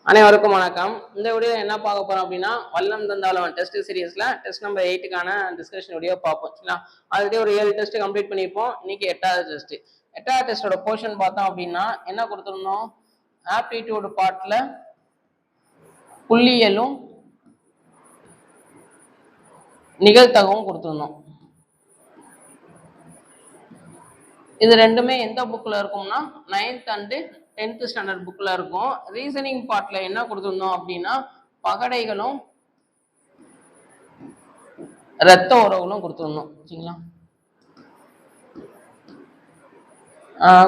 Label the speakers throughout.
Speaker 1: அனைவருக்கும் வணக்கம். இந்த வீடியோ என்ன பார்க்க போறோம் அப்படின்னா, வல்லம் தந்தாவளவன் டெஸ்ட் சீரிஸ்ல டெஸ்ட் நம்பர் 8க்கான டிஸ்கஷன் வீடியோ பார்ப்போம். சரிங்களா? ஆல்ரெடி ஒரு 7 டெஸ்ட் கம்ப்ளீட் பண்ணியிருப்போம். இன்னைக்கு 8வது டெஸ்ட். 8வது டெஸ்டோட போர்ஷன் பார்த்தோம் அப்படின்னா என்ன கொடுத்துருந்தோம்? ஆப்டிடியூட் பார்ட்ல புள்ளியலும் நிகழ்தகவும் கொடுத்துருந்தோம். இது ரெண்டுமே எந்த புக்ல இருக்கும்னா 9th and 10th ஸ்டாண்டர்ட் புக்ல இருக்கும். ரீசனிங் பார்ட்ல என்ன கொடுத்துருந்தோம் அப்படின்னா பகடைகளும் இரத்த உறவுகளும் கொடுத்துருந்தோம். சரிங்களா?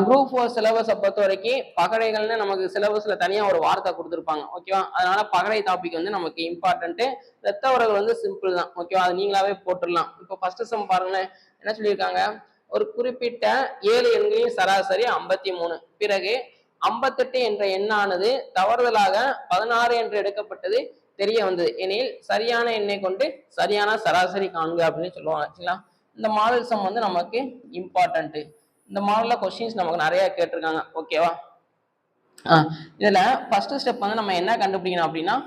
Speaker 1: குரூப் 4 சிலபஸை பொறுத்த வரைக்கும் பகடைகள்னு நமக்கு சிலபஸ்ல தனியா ஒரு வார்த்தை கொடுத்துருப்பாங்க. ஓகேவா? அதனால பகடை டாபிக் வந்து நமக்கு இம்பார்ட்டன்ட். இரத்த உறவுகள் வந்து சிம்பிள் தான். ஓகேவா? அது நீங்களாவே போட்டுடலாம். இப்போ ஃபர்ஸ்ட் சம் பாருங்களேன். என்ன சொல்லியிருக்காங்க? ஒரு குறிப்பிட்ட 7 எண்களின் சராசரி 53. பிறகு 58 என்ற எண்ணானது தவறுதலாக 16 என்று எடுக்கப்பட்டது தெரிய வந்தது எனில் சரியான எண்ணை கொண்டு சரியான சராசரி காண்க அப்படின்னு சொல்லுவாங்க. சரிங்களா? இந்த மாடல் சம் வந்து நமக்கு இம்பார்ட்டன்ட். இந்த மாடல்ல கொஸ்டின்ஸ் நமக்கு நிறைய கேட்டிருக்காங்க. ஓகேவா? இதுல ஃபர்ஸ்ட் ஸ்டெப் வந்து நம்ம என்ன கண்டுபிடிக்கணும் அப்படின்னா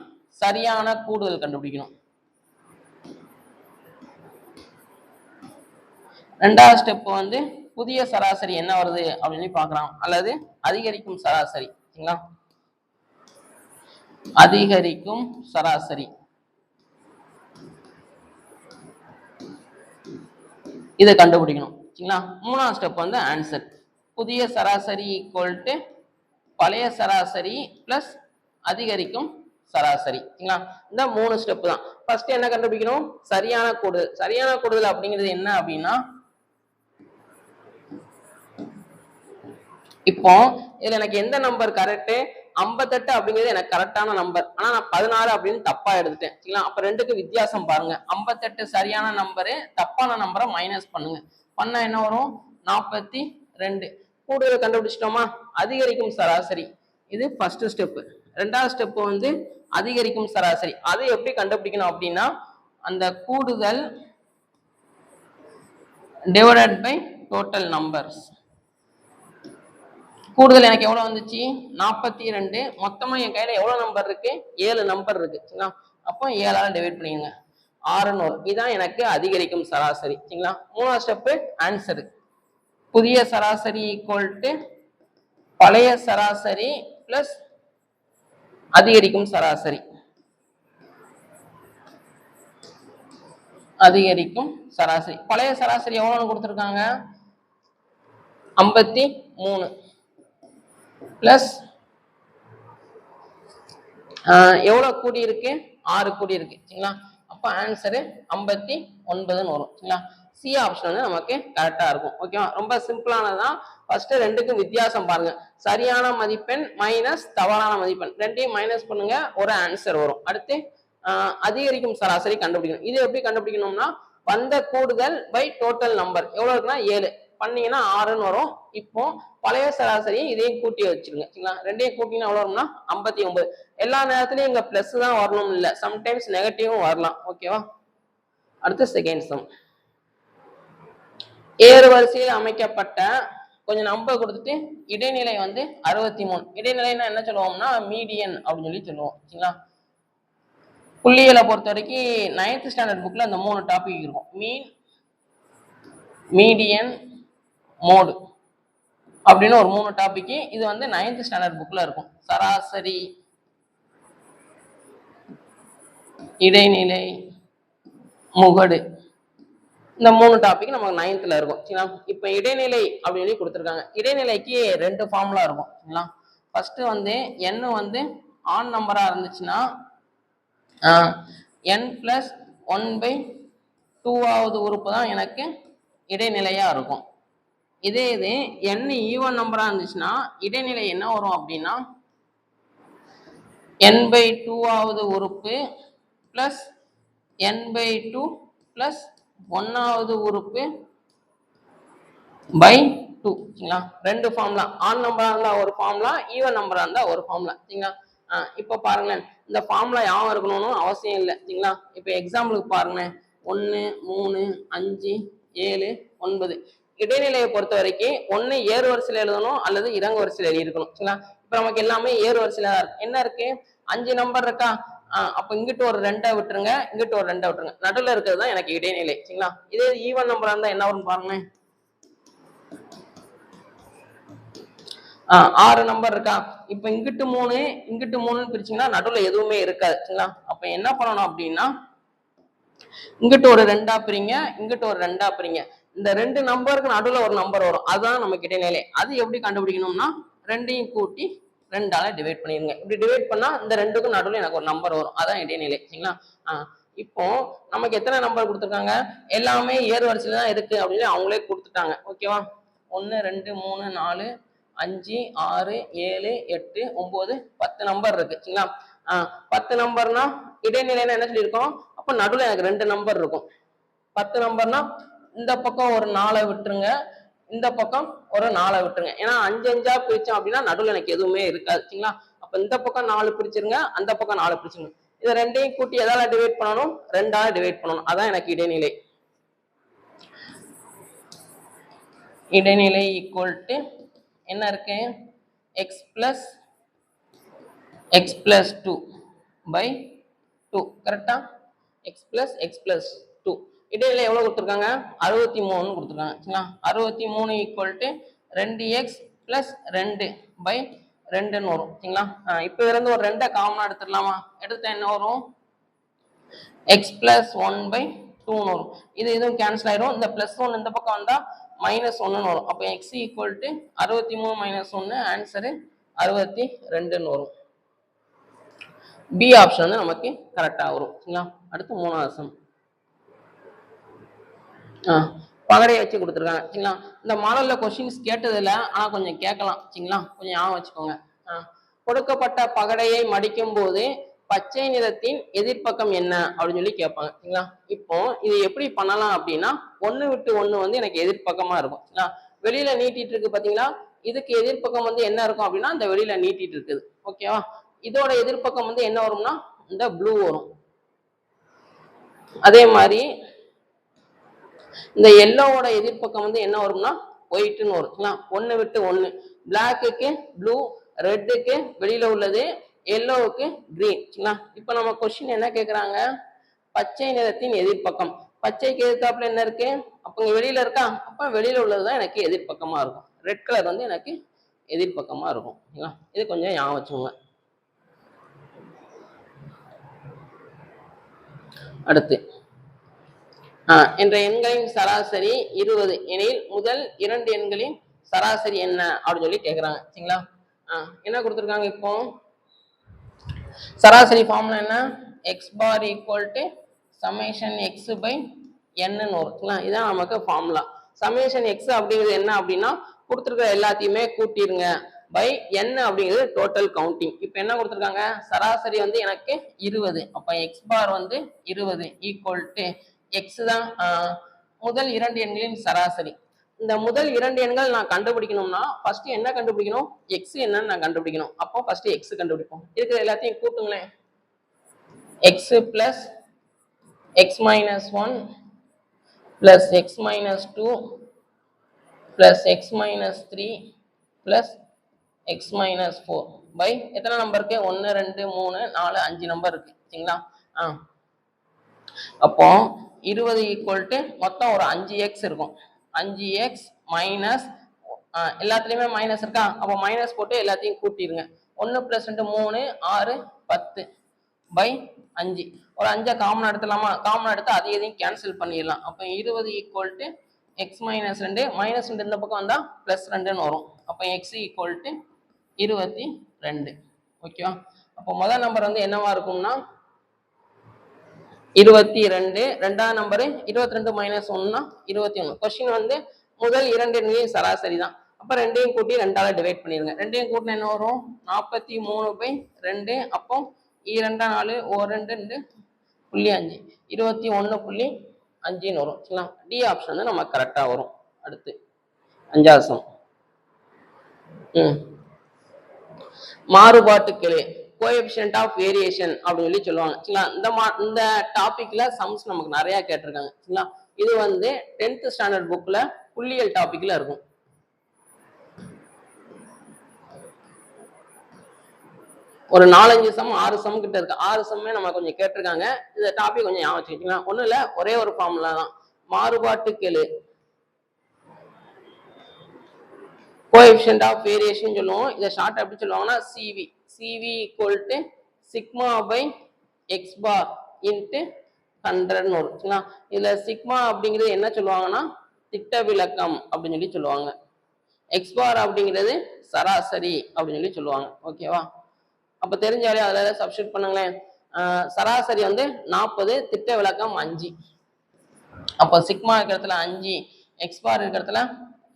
Speaker 1: சரியான கூடுதல் கண்டுபிடிக்கணும். ரெண்டாவது ஸ்டெப் வந்து புதிய சராசரி என்ன வருது அப்படின்னு பார்க்கலாம், அல்லது அதிகரிக்கும் சராசரி. சரிங்களா? அதிகரிக்கும் சராசரி இதை கண்டுபிடிக்கணும். சரிங்களா? மூணாவது ஸ்டெப் வந்து ஆன்சர். புதிய சராசரி ஈக்குவல் டு பழைய சராசரி பிளஸ் அதிகரிக்கும் சராசரி. சரிங்களா? இந்த 3 ஸ்டெப் தான். ஃபர்ஸ்ட் என்ன கண்டுபிடிக்கணும்? சரியான கூடுதல். சரியான கூடுதல் அப்படிங்கிறது என்ன அப்படின்னா, இப்போ இதுல எனக்கு எந்த நம்பர் கரெக்ட்? 58 அப்படிங்கிறது எனக்கு கரெக்டான நம்பர். ஆனா நான் 16 அப்படின்னு தப்பா எடுத்துட்டேன். சரிங்களா? அப்ப ரெண்டுக்கு வித்தியாசம் பாருங்க. 58 சரியான நம்பரு, தப்பான நம்பரை மைனஸ் பண்ணுங்க. பண்ணா என்ன வரும்? 42. கூடுதல் கண்டுபிடிச்சிட்டோமா? அதிகரிக்கும் சராசரி. இது ஃபர்ஸ்ட் ஸ்டெப். ரெண்டாவது ஸ்டெப் வந்து அதிகரிக்கும் சராசரி. அது எப்படி கண்டுபிடிக்கணும் அப்படின்னா, அந்த கூடுதல் டிவைடட் பை டோட்டல் நம்பர்ஸ். கூடுதல் எனக்கு எவ்வளவு வந்துச்சு? 42. மொத்தமா என் கையில எவ்வளவு நம்பர் இருக்கு? 7 நம்பர் இருக்கு. சரிங்களா? அப்போ 7ஆல டிவைட் பண்ணிடுங்க. 6 வரும். இதான் எனக்கு அதிகரிக்கும் சராசரி. சரிங்களா? மூணாவது ஸ்டெப் ஆன்சர். புதிய சராசரி ஈக்குவல் டு பழைய சராசரி பிளஸ் அதிகரிக்கும் சராசரி. அதிகரிக்கும் சராசரி. பழைய சராசரி எவ்வளவு கொடுத்துருக்காங்க? 53 பிளஸ் எவ்வளவு கூடி இருக்கு? 6 கூடி இருக்கு. சரிங்களா? அப்ப ஆன்சரு 59 வரும். சரிங்களா? சி ஆப்ஷன் வந்து நமக்கு கரெக்டா இருக்கும். ஓகேவா? ரொம்ப சிம்பிளானதான். ஃபர்ஸ்ட் ரெண்டுக்கும் வித்தியாசம் பாருங்க. சரியான மதிப்பெண் மைனஸ் தவறான மதிப்பெண் ரெண்டையும் மைனஸ் பண்ணுங்க, ஒரு ஆன்சர் வரும். அடுத்து அதிகரிக்கும் சராசரி கண்டுபிடிக்கணும். இது எப்படி கண்டுபிடிக்கணும்னா, வந்த கூடுதல் பை டோட்டல் நம்பர் எவ்வளவு இருக்குன்னா 7 பண்ணீங்கன்னா 6ன்னு வரும். இப்போ பழைய சராசரியை இதையும் கூட்டி வச்சிருங்க. சரிங்களா? ரெண்டையும் கூட்டினா எவ்வளவு வரும்னா 59. எல்லா நேரத்திலையும் இங்க பிளஸ் தான் வரணும் இல்ல, சம்டைம்ஸ் நெகட்டிவும் வரலாம். ஓகேவா? அடுத்து செகண்ட் சம். ஏறு வரிசையில் அமைக்கப்பட்ட கொஞ்சம் நம்பர் கொடுத்துட்டு இடைநிலை வந்து 63. இடைநிலைன்னா என்ன சொல்லுவோம்னா மீடியன் அப்படின்னு சொல்லி சொல்லுவோம். சரிங்களா? புள்ளியலை பொறுத்த வரைக்கும் 9th ஸ்டாண்டர்ட் புக்ல அந்த 3 டாபிக் இருக்கும். மீன், மீடியன், மோடு அப்படின்னு ஒரு 3 டாபிக். இது வந்து 9th ஸ்டாண்டர்ட் புக்ல இருக்கும். சராசரி, இடைநிலை, முகடு, இந்த 3 டாபிக் நமக்கு 9thல இருக்கும். சரிங்களா? இப்ப இடைநிலை அப்படின்னு சொல்லி கொடுத்துருக்காங்க. இடைநிலைக்கு 2 ஃபார்முலா இருக்கும். சரிங்களா? ஃபர்ஸ்ட் வந்து n வந்து ஆன் நம்பரா இருந்துச்சுன்னா n plus 1/2வது உறுப்பு தான் எனக்கு இடைநிலையா இருக்கும். இதே இது n ஈவன் நம்பரா இருந்துச்சுன்னா இடைநிலை என்ன வரும் அப்படின்னா n/2வது உறுப்பு பிளஸ் n/2 பிளஸ் 1வது உறுப்பு பை 2. சரிங்களா? ரெண்டு ஃபார்முலா. ஆன் நம்பரா இருந்தா ஒரு ஃபார்முலா, ஈவன் நம்பரா இருந்தா ஒரு ஃபார்முலா. சரிங்களா? இப்ப பாருங்களேன், இந்த ஃபார்முலா யாவும் இருக்கணும்னு அவசியம் இல்லை. சரிங்களா? இப்ப எக்ஸாம்பிளுக்கு பாருங்களேன், 1, 3, 5, 7, 9. இடைநிலையை பொறுத்த வரைக்கும் ஒண்ணு ஏறு வரிசையில எழுதணும் அல்லது இறங்கு வரிசையில எழுதியிருக்கணும் சரிங்களா. இப்ப நமக்கு எல்லாமே ஏறு வரிசையில தான் இருக்கு. என்ன இருக்கு 5 நம்பர் இருக்கா. அப்ப இங்கிட்டு ஒரு 2 விட்டுருங்க, இங்கிட்டு ஒரு 2 விட்டுருங்க. நடுவுல இருக்கிறது தான் எனக்கு இடைநிலை சரிங்களா. இதே ஈவன் நம்பரா இருந்தா என்ன வரும் பாருங்க. 6 நம்பர் இருக்கா. இப்ப இங்கிட்டு 3 இங்கிட்டு 3ன்னு பிரிச்சீங்கன்னா நடுவுல எதுவுமே இருக்காது சரிங்களா. அப்ப என்ன பண்ணணும் அப்படின்னா இங்கிட்டு ஒரு 2 பிரிங்க, இங்கிட்டு ஒரு 2 பிரிங்க. இந்த 2 நம்பருக்கு நடுவுல ஒரு நம்பர் வரும். அதுதான் நமக்கு இடைநிலை. அது எப்படி கண்டுபிடிக்கணும்னா 2யும் கூட்டி 2ஆல டிவைட் பண்ணிருங்க. இப்படி டிவைட் பண்ணா இந்த 2க்கும் நடுவுல எனக்கு ஒரு நம்பர் வரும். அதான் இடைநிலை சரிங்களா. இப்போ நமக்கு எத்தனை நம்பர் கொடுத்துருக்காங்க. எல்லாமே ஏறு வரிசையில தான் இருக்கு அப்படின்னு அவங்களே கொடுத்துட்டாங்க. ஓகேவா. 1 2 3 4 5 6 7 8 9 10 நம்பர் இருக்கு சரிங்களா. 10 நம்பர்னா இடைநிலைன்னா என்ன சொல்லியிருக்கோம். அப்ப நடுவுல எனக்கு 2 நம்பர் இருக்கும். 10 நம்பர்னா இந்த பக்கம் ஒரு 4 விட்டுருங்க, இந்த பக்கம் ஒரு 4 விட்டுருங்க. ஏன்னா 5 5 பிரிச்சோம் அப்படின்னா நடுவுல எனக்கு எதுவுமே இருக்காது சரிங்களா. அப்ப இந்த பக்கம் 4 பிரிச்சிருங்க, அந்த பக்கம் 4 பிரிச்சிருங்க. இதை ரெண்டையும் கூட்டி எதால டிவைட் பண்ணணும். 2ஆல டிவைட் பண்ணணும். அதான் எனக்கு இடைநிலை. இடைநிலை ஈக்குவல் டு என்ன இருக்கு எக்ஸ் பிளஸ் 2 பை 2 கரெக்டா. எக்ஸ் பிளஸ் 2 இடையில எவ்வளவு கொடுத்துருக்காங்க 63 கொடுத்துருக்காங்க சரிங்களா. 63 equal to 2x plus 2 by 2ன்னு வரும் சரிங்களா. இப்போ இருந்து ஒரு 2 காமனா எடுத்துடலாமா. எடுத்தா என்ன வரும் எக்ஸ் பிளஸ் 1 பை 2 வரும். இதுவும் கேன்சல் ஆயிடும். இந்த பிளஸ் 1 இந்த பக்கம் வந்தா -1 வரும். அப்போ எக்ஸ் ஈக்குவல் டு 63 - 1 ஆன்சரு 62 வரும். பி ஆப்ஷன் வந்து நமக்கு கரெக்டா வரும் சரிங்களா. அடுத்து 3வது சம். பகடையை வச்சு கொடுத்துருக்காங்க சரிங்களா. இந்த மாடல்ல கொஸ்டின்ஸ் கேட்டது இல்லை, ஆனா கொஞ்சம் கேட்கலாம் சரிங்களா. கொஞ்சம் ஞாபகம் வச்சுக்கோங்க. கொடுக்கப்பட்ட பகடையை மடிக்கும் போது பச்சை நிறத்தின் எதிர்ப்பக்கம் என்ன அப்படின்னு சொல்லி கேட்பாங்க சரிங்களா. இப்போ இது எப்படி பண்ணலாம் அப்படின்னா 1 விட்டு 1 வந்து எனக்கு எதிர்ப்பக்கமா இருக்கும் சரிங்களா. வெளியில நீட்டிட்டு இருக்கு பாத்தீங்களா. இதுக்கு எதிர்ப்பக்கம் வந்து என்ன இருக்கும் அப்படின்னா இந்த வெளியில நீட்டிட்டு இருக்குது. ஓகேவா. இதோட எதிர்ப்பக்கம் வந்து என்ன வரும்னா இந்த ப்ளூ வரும். அதே மாதிரி இந்த எல்லோவோட எதிர்ப்பக்கம் வந்து என்ன வரும்னா ஒயிட்னு வரும். 1 விட்டு 1 பிளாக்குக்கு ப்ளூ, ரெட்டுக்கு வெளியில உள்ளது, எல்லோவுக்கு கிரீன். இப்ப நம்ம கொஸ்டின் என்ன கேக்குறாங்க பச்சை நிறத்தின் எதிர்ப்பக்கம். பச்சைக்கு எதிர்த்தாப்புல என்ன இருக்கு அப்ப இங்க வெளியில இருக்கா. அப்ப வெளியில உள்ளதுதான் எனக்கு எதிர்ப்பக்கமா இருக்கும். ரெட் கலர் வந்து எனக்கு எதிர்ப்பக்கமா இருக்கும். இது கொஞ்சம் ஞாபகம் வச்சுக்கோங்க. அடுத்து என்ற எண்களின் சராசரி 20 எனில் முதல் 2 எண்களின் சராசரி என்ன அப்படின்னு சொல்லி கேக்குறாங்க சரிங்களா. என்ன கொடுத்துருக்காங்க இப்போ சராசரி ஃபார்முலா என்ன x bar equal to summation x by என்னு வரும். இதான் நமக்கு ஃபார்முலா. சமேஷன் எக்ஸ் அப்படிங்கிறது என்ன அப்படின்னா கொடுத்துருக்கிற எல்லாத்தையுமே கூட்டிருங்க பை n அப்படிங்கிறது டோட்டல் கவுண்டிங். இப்போ என்ன கொடுத்துருக்காங்க சராசரி வந்து எனக்கு 20. அப்ப எக்ஸ் பார் வந்து 20 ஈக்குவல் டு எக்ஸ் தான் முதல் 2 எண்களின் சராசரி. இந்த முதல் 2 எண்கள் நான் கண்டுபிடிக்கணும்னா ஃபர்ஸ்ட் என்ன கண்டுபிடிக்கணும் எக்ஸ் என்னன்னு நான் கண்டுபிடிக்கணும். அப்போ ஃபர்ஸ்ட் எக்ஸ் கண்டுபிடிப்போம். இருக்கிற எல்லாத்தையும் கூட்டுங்களேன். X plus x minus 1 plus x minus 2 plus x minus 3 plus x minus 4 by எத்தனை நம்பருக்கு 1 2 3 4 5 நம்பர் இருக்கு சரிங்களா. அப்போ 20 ஈக்குவல் டு மொத்தம் ஒரு 5x இருக்கும். 5x மைனஸ் எல்லாத்துலயுமே மைனஸ் இருக்கா. அப்போ மைனஸ் போட்டு எல்லாத்தையும் கூட்டிருங்க. 1 + 2 3 6 10 பை 5. ஒரு 5 காமன் எடுத்துலாமா. காமன் எடுத்து அதையும் கேன்சல் பண்ணிடலாம். அப்போ 20 equal to X minus 2 minus 2 இந்த பக்கம் வந்தா பிளஸ் 2ன்னு வரும். அப்போ எக்ஸ் ஈக்குவல் டு 22. ஓகேவா. அப்போ முதல் நம்பர் வந்து என்னவா இருக்கும்னா 22. ரெண்டாவது நம்பரு 22 - 1 21. கொஸ்டின் வந்து முதல் 2 எண்களின் சராசரி தான். அப்ப ரெண்டையும் கூட்டி 2ஆல டிவைட் பண்ணிருங்க. ரெண்டையும் கூட்டினா என்ன வரும் 43/2. அப்போ 2 4 1 2 0.5 21.5 வரும். டி ஆப்ஷன் வந்து நமக்கு கரெக்டா வரும். அடுத்து 5வது சம். மாறுபாட்டு கிளை கோஎஃபிஷியன்ட் ஆஃப் வேரியேஷன் அப்படின்னு சொல்லி சொல்லுவாங்க. இந்த டாபிக்ல சம்ஸ் நமக்கு நிறைய கேட்டிருக்காங்க. இது வந்து 10th ஸ்டாண்டர்ட் புக்ல புள்ளியியல் டாபிக்ல இருக்கும். ஒரு 4-5 சம் 6 சம் கிட்ட இருக்கு. 6 சம்மே நம்ம கொஞ்சம் கேட்டிருக்காங்க. இந்த டாபிக் கொஞ்சம் ஞாபகம் வச்சுக்கிட்டீங்கன்னா ஒண்ணும் இல்ல, ஒரே ஒரு ஃபார்முலா தான். மாறுபாட்டு கெழு கோஎஃபிஷியன்ட் ஆஃப் வேரியேஷன் சொல்லுவோம். இதை ஷார்ட் எப்படி சொல்லுவாங்கன்னா CV. CV equal to sigma by x bar into 100ன்னு வரும். சரிங்களா? இதுல சிக்மா அப்படிங்கிறது என்ன சொல்லுவாங்கன்னா திட்ட விலக்கம் அப்படின்னு சொல்லி சொல்லுவாங்க. எக்ஸ் பார் அப்படிங்கிறது சராசரி அப்படின்னு சொல்லி சொல்லுவாங்க. ஓகேவா? அப்ப தெரிஞ்சாலே அதுல சப்ஸ்டிட் பண்ணுங்களேன். சராசரி வந்து 40, திட்ட விலக்கம் 5. அப்போ சிக்மா இருக்கிறதுல 5, எக்ஸ் பார் இருக்கிறதுல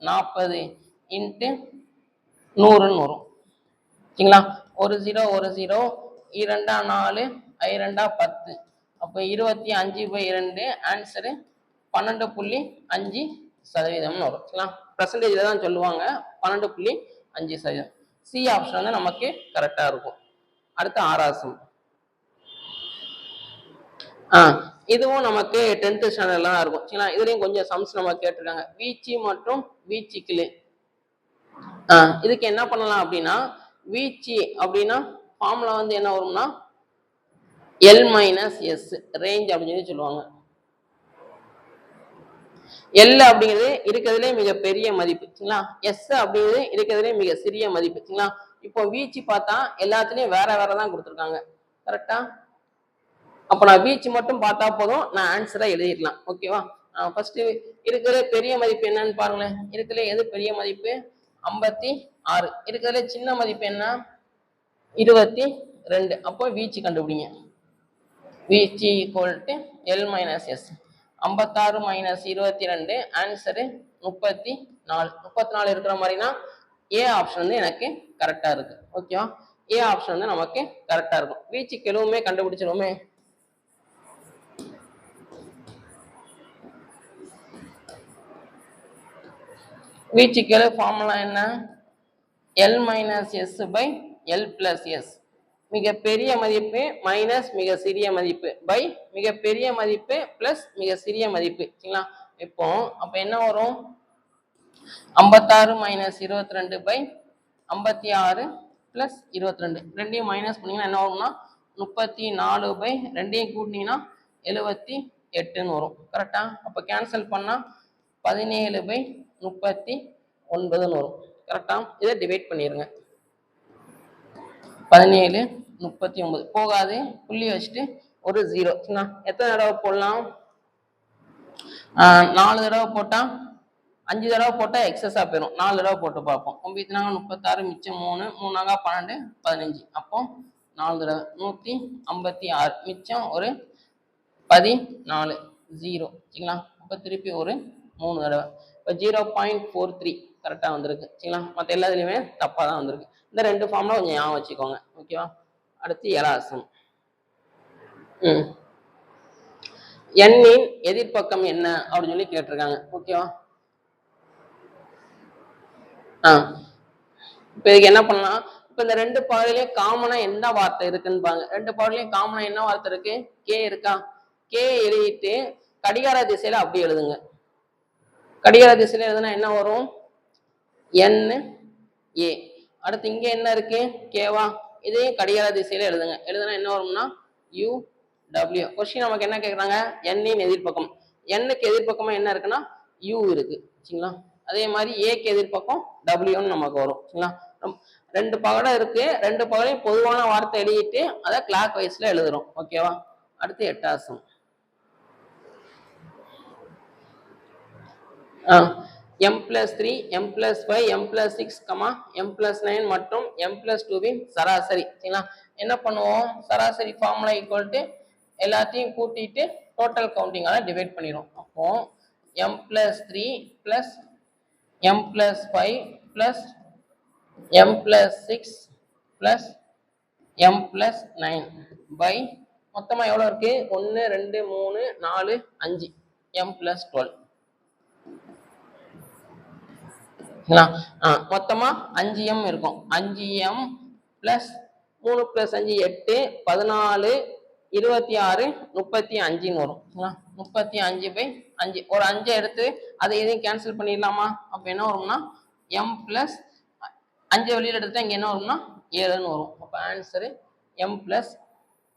Speaker 1: 40 இன்ட்டு 100ன்னு வரும். சரிங்களா? ஒரு 0 ஒரு 0, 2 4, 2 10. அப்போ 25/2 ஆன்சரு 12.5% வரும். சரிங்களா? பெர்சன்டேஜ்ல தான் சொல்லுவாங்க. 12.5%. சி ஆப்ஷன் வந்து நமக்கு கரெக்டா இருக்கும். அடுத்து 6வது சம். இதுவும் நமக்கு 10th ஸ்டாண்டர்ட்ல தான் இருக்கும். சரிங்களா? இதுலயும் கொஞ்சம் சம்ஸ் நம்ம கேட்டிருக்காங்க. வீச்சு மற்றும் வீச்சு கிளை. இதுக்கு என்ன பண்ணலாம் அப்படின்னா வீச்சு அப்படின்னா ஃபார்முலா வந்து என்ன வரும்னா எல் மைனஸ் எஸ் ரேஞ்ச் அப்படின்னு சொல்லி சொல்லுவாங்க. எல் அப்படிங்கிறது இருக்கிறதுலே மிக பெரிய மதிப்பு. சரிங்களா? எஸ் அப்படிங்கிறது இருக்கிறதுலே மிக சிறிய மதிப்பு. சரிங்களா? இப்போ வீச்சு பார்த்தா எல்லாத்துலயும் வேற வேற தான் கொடுத்துருக்காங்க. கரெக்டா? அப்ப நான் வீச்சு மட்டும் பார்த்தா போதும், நான் ஆன்சரை எழுதிடலாம். ஓகேவா? ஃபர்ஸ்ட் இருக்கிற பெரிய மதிப்பு என்னன்னு பாருங்களேன். இருக்கிறதுல எது பெரிய மதிப்பு? 56. இருக்கிறதுல சின்ன மதிப்பு என்ன? 22. அப்போ வீச்சு கண்டுபிடிங்க. வீச்சு equal to L minus S. 56 minus 22 answer 34. 34 இருக்கிற மாதிரினா ஏ ஆப்ஷன் வந்து எனக்கு கரெக்டா இருக்கு. ஓகேவா? ஏ ஆப்ஷன் வந்து நமக்கு கரெக்டா இருக்கும். வீச்சு கெழுவுமே கண்டுபிடிச்சிருவோமே. வீச்சு கெழு ஃபார்முலா என்ன? L minus S by L plus S. மிக பெரிய மதிப்பு மைனஸ் மிக சிறிய மதிப்பு பை மிக பெரிய மதிப்பு பிளஸ் மிக சிறிய மதிப்பு. சரிங்களா? இப்போ அப்ப என்ன வரும்? 56 மைனஸ் 22 பை 56 பிளஸ் 22. ரெண்டையும் மைனஸ் பண்ணீங்கன்னா என்ன வரும்னா 34 பை ரெண்டையும் கூட்டினீங்கன்னா 78ன்னு வரும். கரெக்டா? அப்ப கேன்சல் பண்ணா 17 பை 39ன்னு வரும். கரெக்டா? இதை டிவைட் பண்ணிருங்க. 17 39 போகாது, புள்ளி வச்சுட்டு ஒரு 0. எத்தனை தடவை போடலாம்? 4 தடவை போட்டா 5 தடவை போட்டா எக்ஸஸா போயிடும். 4 தடவை போட்டு பார்ப்போம். 9 36 மிச்சம் 3 3 12 15. அப்போ 4 தடவை 156 மிச்சம் ஒரு 14 0. சரிங்களா? அப்போ திருப்பி ஒரு 3 தடவை. இப்போ 0.43 கரெக்டா வந்திருக்கு. சரிங்களா? மற்ற எல்லாத்துலயுமே தப்பா தான் வந்திருக்கு. இந்த ரெண்டு ஃபார்ம்ல கொஞ்சம் ஞாபகம் வச்சுக்கோங்க. ஓகேவா? அடுத்து 7வது சம். எண்ணின் எதிர்பக்கம் என்ன அப்படின்னு சொல்லி கேட்டிருக்காங்க. ஓகேவா? இப்ப இதுக்கு என்ன பண்ணலாம்? இப்ப இந்த ரெண்டு பகுதியிலையும் காமனா என்ன வார்த்தை இருக்குன்னு பாருங்க. ரெண்டு பகுதியிலையும் காமனா என்ன வார்த்தை இருக்கு? கே இருக்கா? கே எழுதிட்டு கடிகார திசையில அப்படி எழுதுங்க. கடிகார திசையில எழுதுனா என்ன வரும்? என் ஏ. அடுத்து இங்க என்ன இருக்கு? கேவா. இதையும் கடிகார திசையில எழுதுங்க. எழுதுனா என்ன வரும்னா யூ டபிள்யூ. கொஸ்டின் நமக்கு என்ன கேட்குறாங்க? எண்ணின் எதிர்பக்கம். எண்ணுக்கு எதிர்பக்கமா என்ன இருக்குன்னா யூ இருக்கு. சரிங்களா? அதே மாதிரி ஏக்கு எதிர்பக்கம் டபிள்யூன்னு நமக்கு வரும். சரிங்களா? ரெண்டு பகடம் இருக்கு. ரெண்டு பகடையும் பொதுவான வார்த்தை எழுதிட்டு அதை கிளாக் வைஸ்ல எழுதுறோம். ஓகேவா? அடுத்து 8வது some. m+3, m+5, m+6, m+9 மற்றும் m+2வின் சராசரி. சரிங்களா? என்ன பண்ணுவோம்? சராசரி ஃபார்முலா ஈக்குவல் டு எல்லாத்தையும் கூட்டிட்டு டோட்டல் கவுண்டிங்கால டிவைட் பண்ணிடும். அப்போ m+3 plus m+5 plus m+6 plus m+9 by மொத்தமா எவ்வளவு இருக்கு? 1 2 3 4 5 m+12. மொத்தமா 5m இருக்கும். 5m plus 3 plus 5 8 14 26 35ன்னு வரும். 35/5 ஒரு 5 எடுத்து அதை எதையும் கேன்சல் பண்ணிடலாமா? அப்ப என்ன வரும்னா m பிளஸ் 5 வெளியில எடுத்துட்டா இங்க என்ன வரும்னா 7ன்னு வரும். அப்ப answer m plus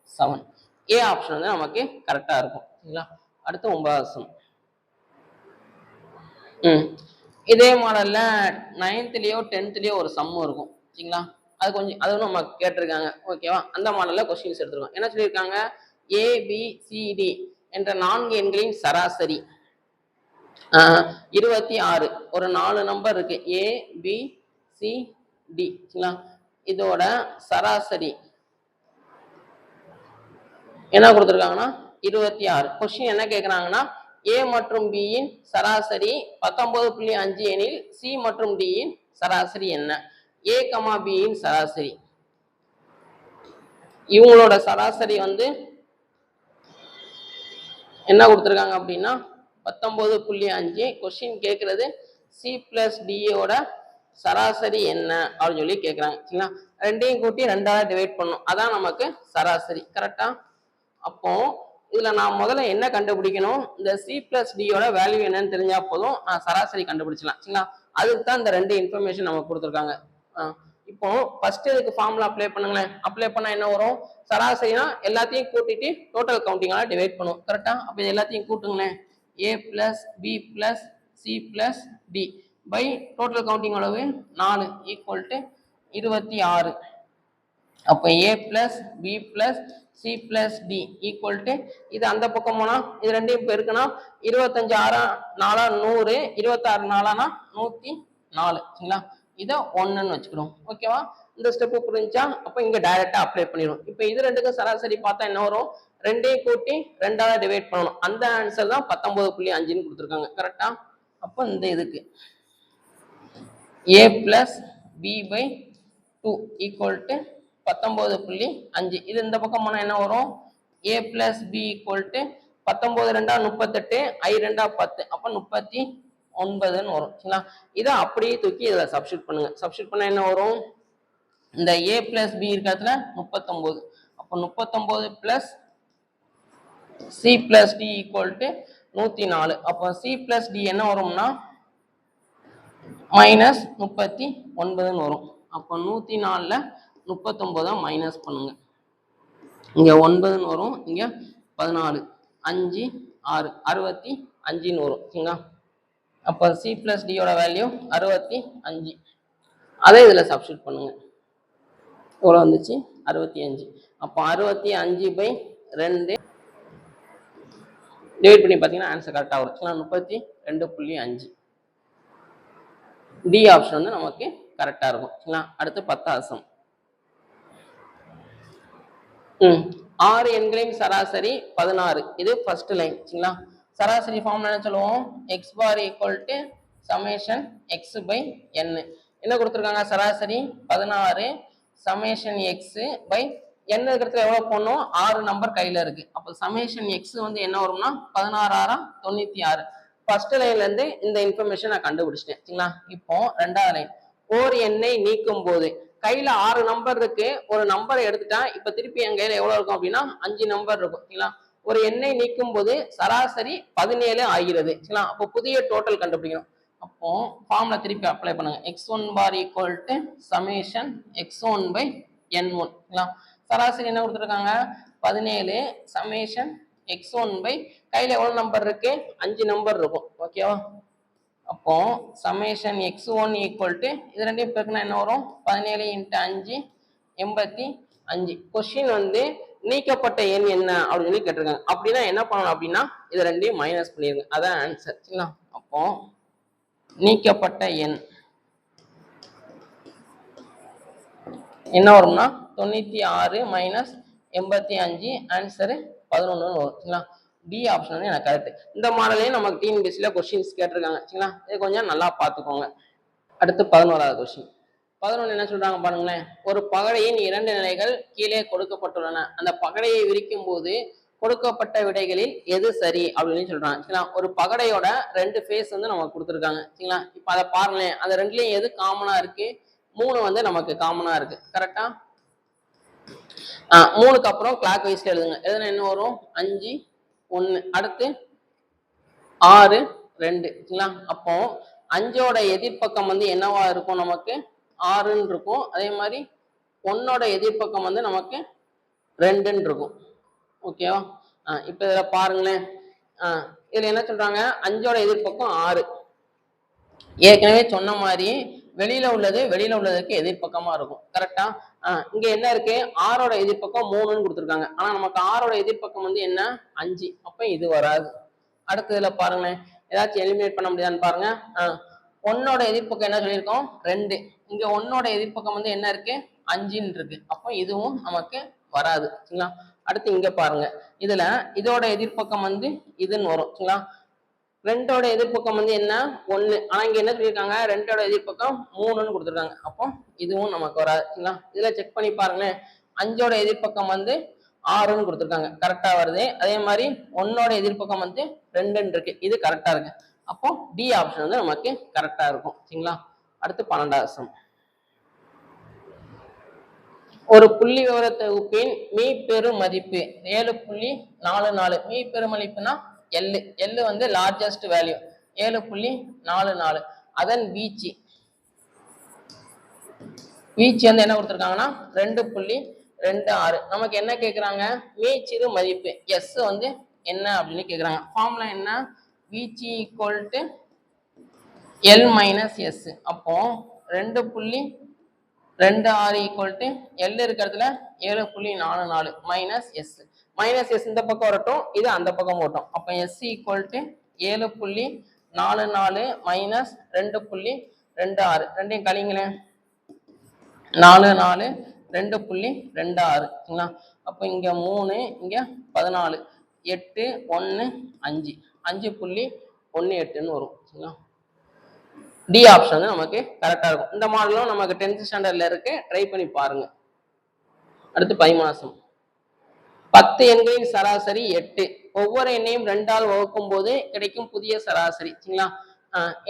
Speaker 1: 7. A option வந்து நமக்கு கரெக்டா இருக்கும். சரிங்களா? அடுத்து 9வது சம். இதே மாடல்ல 9த்லயோ 10த்லயோ ஒரு சம் இருக்கும். சரிங்களா? அது கொஞ்சம் அதுவும் நம்ம கேட்டிருக்காங்க. ஓகேவா? அந்த மாடல்ல கொஸ்டின்ஸ் எடுத்துருக்கோம். என்ன சொல்லியிருக்காங்க? ABCD என்ற 4 எண்களின் சராசரி 26. ஒரு 4 நம்பர் இருக்கு. ABCD. சரிங்களா? இதோட சராசரி என்ன கொடுத்துருக்காங்கன்னா 26. கொஸ்டின் என்ன கேட்குறாங்கன்னா A மற்றும் B யின் சராசரி 19.5 எனில் C மற்றும் D யின் சராசரி என்ன? A, B யின் சராசரி இவங்களோட சராசரி வந்து என்ன கொடுத்துருக்காங்க அப்படின்னா 19.5. கொஸ்டின் கேட்கறது C பிளஸ் D யோட சராசரி என்ன அப்படின்னு சொல்லி கேட்குறாங்க. சரிங்களா? ரெண்டையும் கூட்டி 2ஆல் டிவைட் பண்ணும். அதான் நமக்கு சராசரி. கரெக்டா? அப்போ இதுல நான் முதல்ல என்ன கண்டுபிடிக்கணும்? இந்த C பிளஸ் D யோட வேல்யூ என்னன்னு தெரிஞ்சா போதும், நான் சராசரி கண்டுபிடிச்சலாம். சரிங்களா? அதுக்கு தான் இந்த 2 இன்ஃபர்மேஷன் நமக்கு கொடுத்துருக்காங்க. இப்போ ஃபர்ஸ்ட் இதுக்கு ஃபார்முலா அப்ளை பண்ணுங்களேன். அப்ளை பண்ணா என்ன வரும்? சராசரினா எல்லாத்தையும் கூட்டிட்டு டோட்டல் கவுண்டிங்கால டிவைட் பண்ணும். கரெக்டா? அப்ப இது எல்லாத்தையும் கூட்டுங்களேன். A plus B plus C plus D by total counting அளவு 4 ஈக்குவல் டு 26. அப்ப A plus B plus C plus D equal to இது அந்த பக்கம் போனா இது ரெண்டையும் பெருக்குனா 25 6 4 100, 26 4 104. சரிங்களா? இதை 1ன்னு வச்சுக்கிறோம். ஓகேவா? இந்த ஸ்டெப் புரிஞ்சா அப்ப இங்க டைரக்டா அப்ளை பண்ணிடும். இப்ப இது ரெண்டுக்கும் சராசரி பார்த்தா என்ன வரும்? ரெண்டையும் கூட்டி 2ஆல டிவைட் பண்ணணும். அந்த ஆன்சர் தான் 19.5ன்னு கொடுத்துருக்காங்க. கரெக்டா? அப்ப இந்த இதுக்கு A plus B by 2 equal to 19.5. இது இந்த பக்கம் போனா என்ன வரும்? A plus B equal to 19 2 38, I 2 10. அப்ப 39ன்னு வரும். சரிங்களா? இதை அப்படியே தூக்கி இதுல சப்ஸ்டியூட் பண்ணுங்க. சப்ஸ்டியூட் பண்ணா என்ன வரும்? இந்த A பிளஸ் B இருக்கிறதுல 39. அப்போ 39 plus C plus D equal to 104. அப்போ C பிளஸ் D என்ன வரும்னா மைனஸ் 39ன்னு வரும். அப்போ 104ல 39 மைனஸ் பண்ணுங்க. இங்க 9ன்னு வரும், இங்க 14, 5 6 65ன்னு வரும். சரிங்களா? அப்போ C பிளஸ் D யோட வேல்யூ 65. அதை இதுல சப்ஸ்டியூட் பண்ணுங்க. எவ்வளோ வந்துச்சு? 65. அப்போ 65/2 டிவைட் பண்ணி பார்த்தீங்கன்னா ஆன்சர் கரெக்டாக வரும். 32.5. டி ஆப்ஷன் வந்து நமக்கு கரெக்டாக இருக்கும். சரிங்களா? அடுத்து 10வது சம். 6 எண்களின் சராசரி 16. இது ஃபர்ஸ்ட் லைன். சரிங்களா? சராசரி ஃபார்ம் என்ன சொல்லுவோம்? X bar equal to summation x by n. என்ன கொடுத்துருக்காங்க? சராசரி 16 சமேஷன் எக்ஸ் பை n இருக்கிறதுல எவ்வளவு போடணும்? 6 நம்பர் கையில இருக்கு. அப்போ சமேஷன் எக்ஸ் வந்து என்ன வரும்னா 16 6 96. ஃபர்ஸ்ட் லைன்ல இருந்து இந்த இன்ஃபர்மேஷன் நான் கண்டுபிடிச்சிட்டேன். சரிங்களா? இப்போ 2வது லைன் ஓர் எண்ணை நீக்கும் போது கையில 6 நம்பர் இருக்கு. ஒரு நம்பரை எடுத்துட்டா இப்ப திருப்பி என் கையில எவ்வளவு இருக்கும் அப்படின்னா 5 நம்பர் இருக்கும். சரிங்களா? ஒரு எண்ணை நீக்கும் போது சராசரி 17 ஆகிறது. சரிங்களா? அப்போ புதிய டோட்டல் கண்டுபிடிக்கணும். அப்போ ஃபார்முலா திருப்பி அப்ளை பண்ணுங்க. x1 bar equal to summation x1 by n1. சரிங்களா? சராசரி என்ன கொடுத்துருக்காங்க? 17 சமேஷன் x1 பை கையில எவ்வளவு நம்பர் இருக்கு? 5 நம்பர் இருக்கும். ஓகேவா? அப்போ சமேஷன் x1 ஈக்குவல் டு இது ரெண்டையும் பெருக்கினா என்ன வரும்? 17 × 5 85. கொஸ்டின் வந்து நீக்கப்பட்ட எண் என்ன அப்படின்னு சொல்லி கேட்டிருக்காங்க. அப்படின்னா என்ன பண்ணணும் அப்படின்னா இது ரெண்டையும் மைனஸ் பண்ணிருங்க. அதான் ஆன்சர். சரிங்களா? அப்போ நீக்கப்பட்ட எண் என்ன வரும்னா 96 மைனஸ் 85. ஆன்சரு 11 வரும். சரிங்களா? டி ஆப்ஷன் வந்து எனக்கு கரெக்ட். இந்த மாடலையும் நமக்கு டிஎன்பிஎஸ்சில கொஸ்டின்ஸ் கேட்டிருக்காங்க. சரிங்களா? இது கொஞ்சம் நல்லா பார்த்துக்கோங்க. அடுத்து 11வது கொஸ்டின். 11 என்ன சொல்றாங்க பாருங்களேன். ஒரு பகடையின் 2 நிலைகள் கீழே கொடுக்கப்பட்டுள்ளன. அந்த பகடையை விரிக்கும் போது கொடுக்கப்பட்ட விடைகளில் எது சரி அப்படின்னு சொல்றாங்க. சரிங்களா? ஒரு பகடையோட 2 ஃபேஸ் வந்து நமக்கு கொடுத்துருக்காங்க. சரிங்களா? இப்ப அதை பாருங்களேன். அந்த ரெண்டுலயும் எது காமனா இருக்கு? 3 வந்து நமக்கு காமனா இருக்கு. கரெக்டா? 3க்கு அப்புறம் கிளாக் வைஸ்ல எழுதுங்க. எதுனா என்ன வரும்? 5 1 அடுத்து 6 2 சரிங்களா? அப்போ 5ஓட எதிர்ப்பக்கம் வந்து என்னவா இருக்கும்? நமக்கு 6ன்னு இருக்கும். அதே மாதிரி 1ஓட எதிர்ப்பக்கம் வந்து நமக்கு 2ன்னு இருக்கும். ஓகேவா? இப்ப இதுல பாருங்களேன். இதுல என்ன சொல்றாங்க? 5ஓட எதிர்ப்பக்கம் 6. ஏற்கனவே சொன்ன மாதிரி வெளியில உள்ளதுக்கு எதிர்ப்பக்கமா இருக்கும். கரெக்டா? இங்க என்ன இருக்கு? 6ஓட எதிர்ப்பக்கம் 3ன்னு கொடுத்துருக்காங்க. ஆனா நமக்கு 6ஓட எதிர்ப்பக்கம் வந்து என்ன? 5. அப்ப இது வராது. அடுத்ததுல பாருங்களேன். ஏதாச்சும் எலிமினேட் பண்ண முடியாதுன்னு பாருங்க. 1ஓட எதிர்ப்பக்கம் என்ன சொல்லியிருக்கோம்? 2. இங்க 1ஓட எதிர்ப்பக்கம் வந்து என்ன இருக்கு? 5ன்னு இருக்கு. அப்போ இதுவும் நமக்கு வராது. சரிங்களா? அடுத்து இங்க பாருங்க. இதுல இதோட எதிர்ப்பக்கம் வந்து இதுன்னு வரும். சரிங்களா? 2ஓட எதிர்ப்பக்கம் வந்து என்ன? 1. ஆனா இங்க என்ன சொல்லியிருக்காங்க? 2ஓட எதிர்ப்பக்கம் 3ன்னு கொடுத்துருக்காங்க. அப்போ இதுவும் நமக்கு வராது. சரிங்களா? இதுல செக் பண்ணி பாருங்களேன். 5ஓட எதிர்ப்பக்கம் வந்து 6ன்னு கொடுத்துருக்காங்க. கரெக்டா வருது. அதே மாதிரி 1ஓட எதிர்ப்பக்கம் வந்து 2ன்னு இருக்கு. இது கரெக்டா இருக்கு. அப்போ டி ஆப்ஷன் வந்து நமக்கு கரெக்டா இருக்கும். சரிங்களா? அடுத்து 12வது சம். ஒரு புள்ளி விவர தொகுப்பின் மீப்பெரு மதிப்பு 7.44. மீப்பெரு மதிப்புனா எல் வந்து லார்ஜஸ்ட் வேல்யூ 7.44. அதன் வீச்சு வந்து என்ன கொடுத்துருக்காங்கன்னா 2.26. நமக்கு என்ன கேட்குறாங்க? மீச்சிறு மதிப்பு எஸ் வந்து என்ன அப்படின்னு கேட்குறாங்க. ஃபார்முலா என்ன? வீச்சு equal to L minus S. அப்போ 2.26 ஈக்குவல் டு எல் இருக்கிறதுல 7.44 மைனஸ் எஸ். மைனஸ் எஸ் இந்த பக்கம் வரட்டும், இது அந்த பக்கம் போட்டோம். அப்போ எஸ் ஈக்குவல் டு 7.44 மைனஸ் 2.26. ரெண்டையும் கழிங்களேன். 44 2.26. சரிங்களா? அப்போ இங்க 3 இங்க 14 8 1 5 5.18ன்னு வரும். சரிங்களா? டி ஆப்ஷன் வந்து நமக்கு கரெக்டா இருக்கும். இந்த மாடலும் நமக்கு 10th ஸ்டாண்டர்ட்ல இருக்கு. ட்ரை பண்ணி பாருங்க. அடுத்து 13 10 எண்களின் சராசரி 8. ஒவ்வொரு எண்ணையும் 2ஆல் வகுக்கும் போது கிடைக்கும் புதிய சராசரி. சரிங்களா?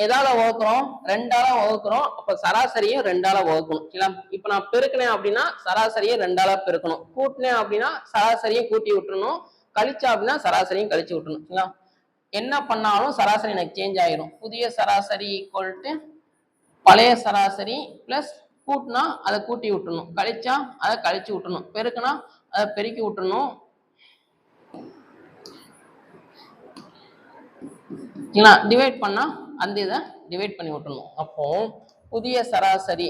Speaker 1: எதால வகுக்கிறோம்? 2ஆல வகுக்கிறோம். அப்ப சராசரியும் 2ஆல வகுக்கணும். சரிங்களா? இப்ப நான் பெருக்கினேன் அப்படின்னா சராசரியை 2ஆல பெருக்கணும். கூட்டினேன் அப்படின்னா சராசரியை கூட்டி விட்டுறணும். கழிச்சா அப்படின்னா சராசரியும் கழிச்சு விட்டுணும். சரிங்களா? என்ன பண்ணாலும் சராசரி எனக்கு சேஞ்ச் ஆயிரும். புதிய சராசரி ஈக்குவல் டு பழைய சராசரி பிளஸ் கூட்டினா அதை கூட்டி விட்டுணும், கழிச்சா அதை கழிச்சு விட்டுணும், பெருக்குனா அதை பெருக்கி விட்டுணும். டிவைட் பண்ணா அந்த இதை டிவைட் பண்ணி விட்டுணும். அப்போ புதிய சராசரி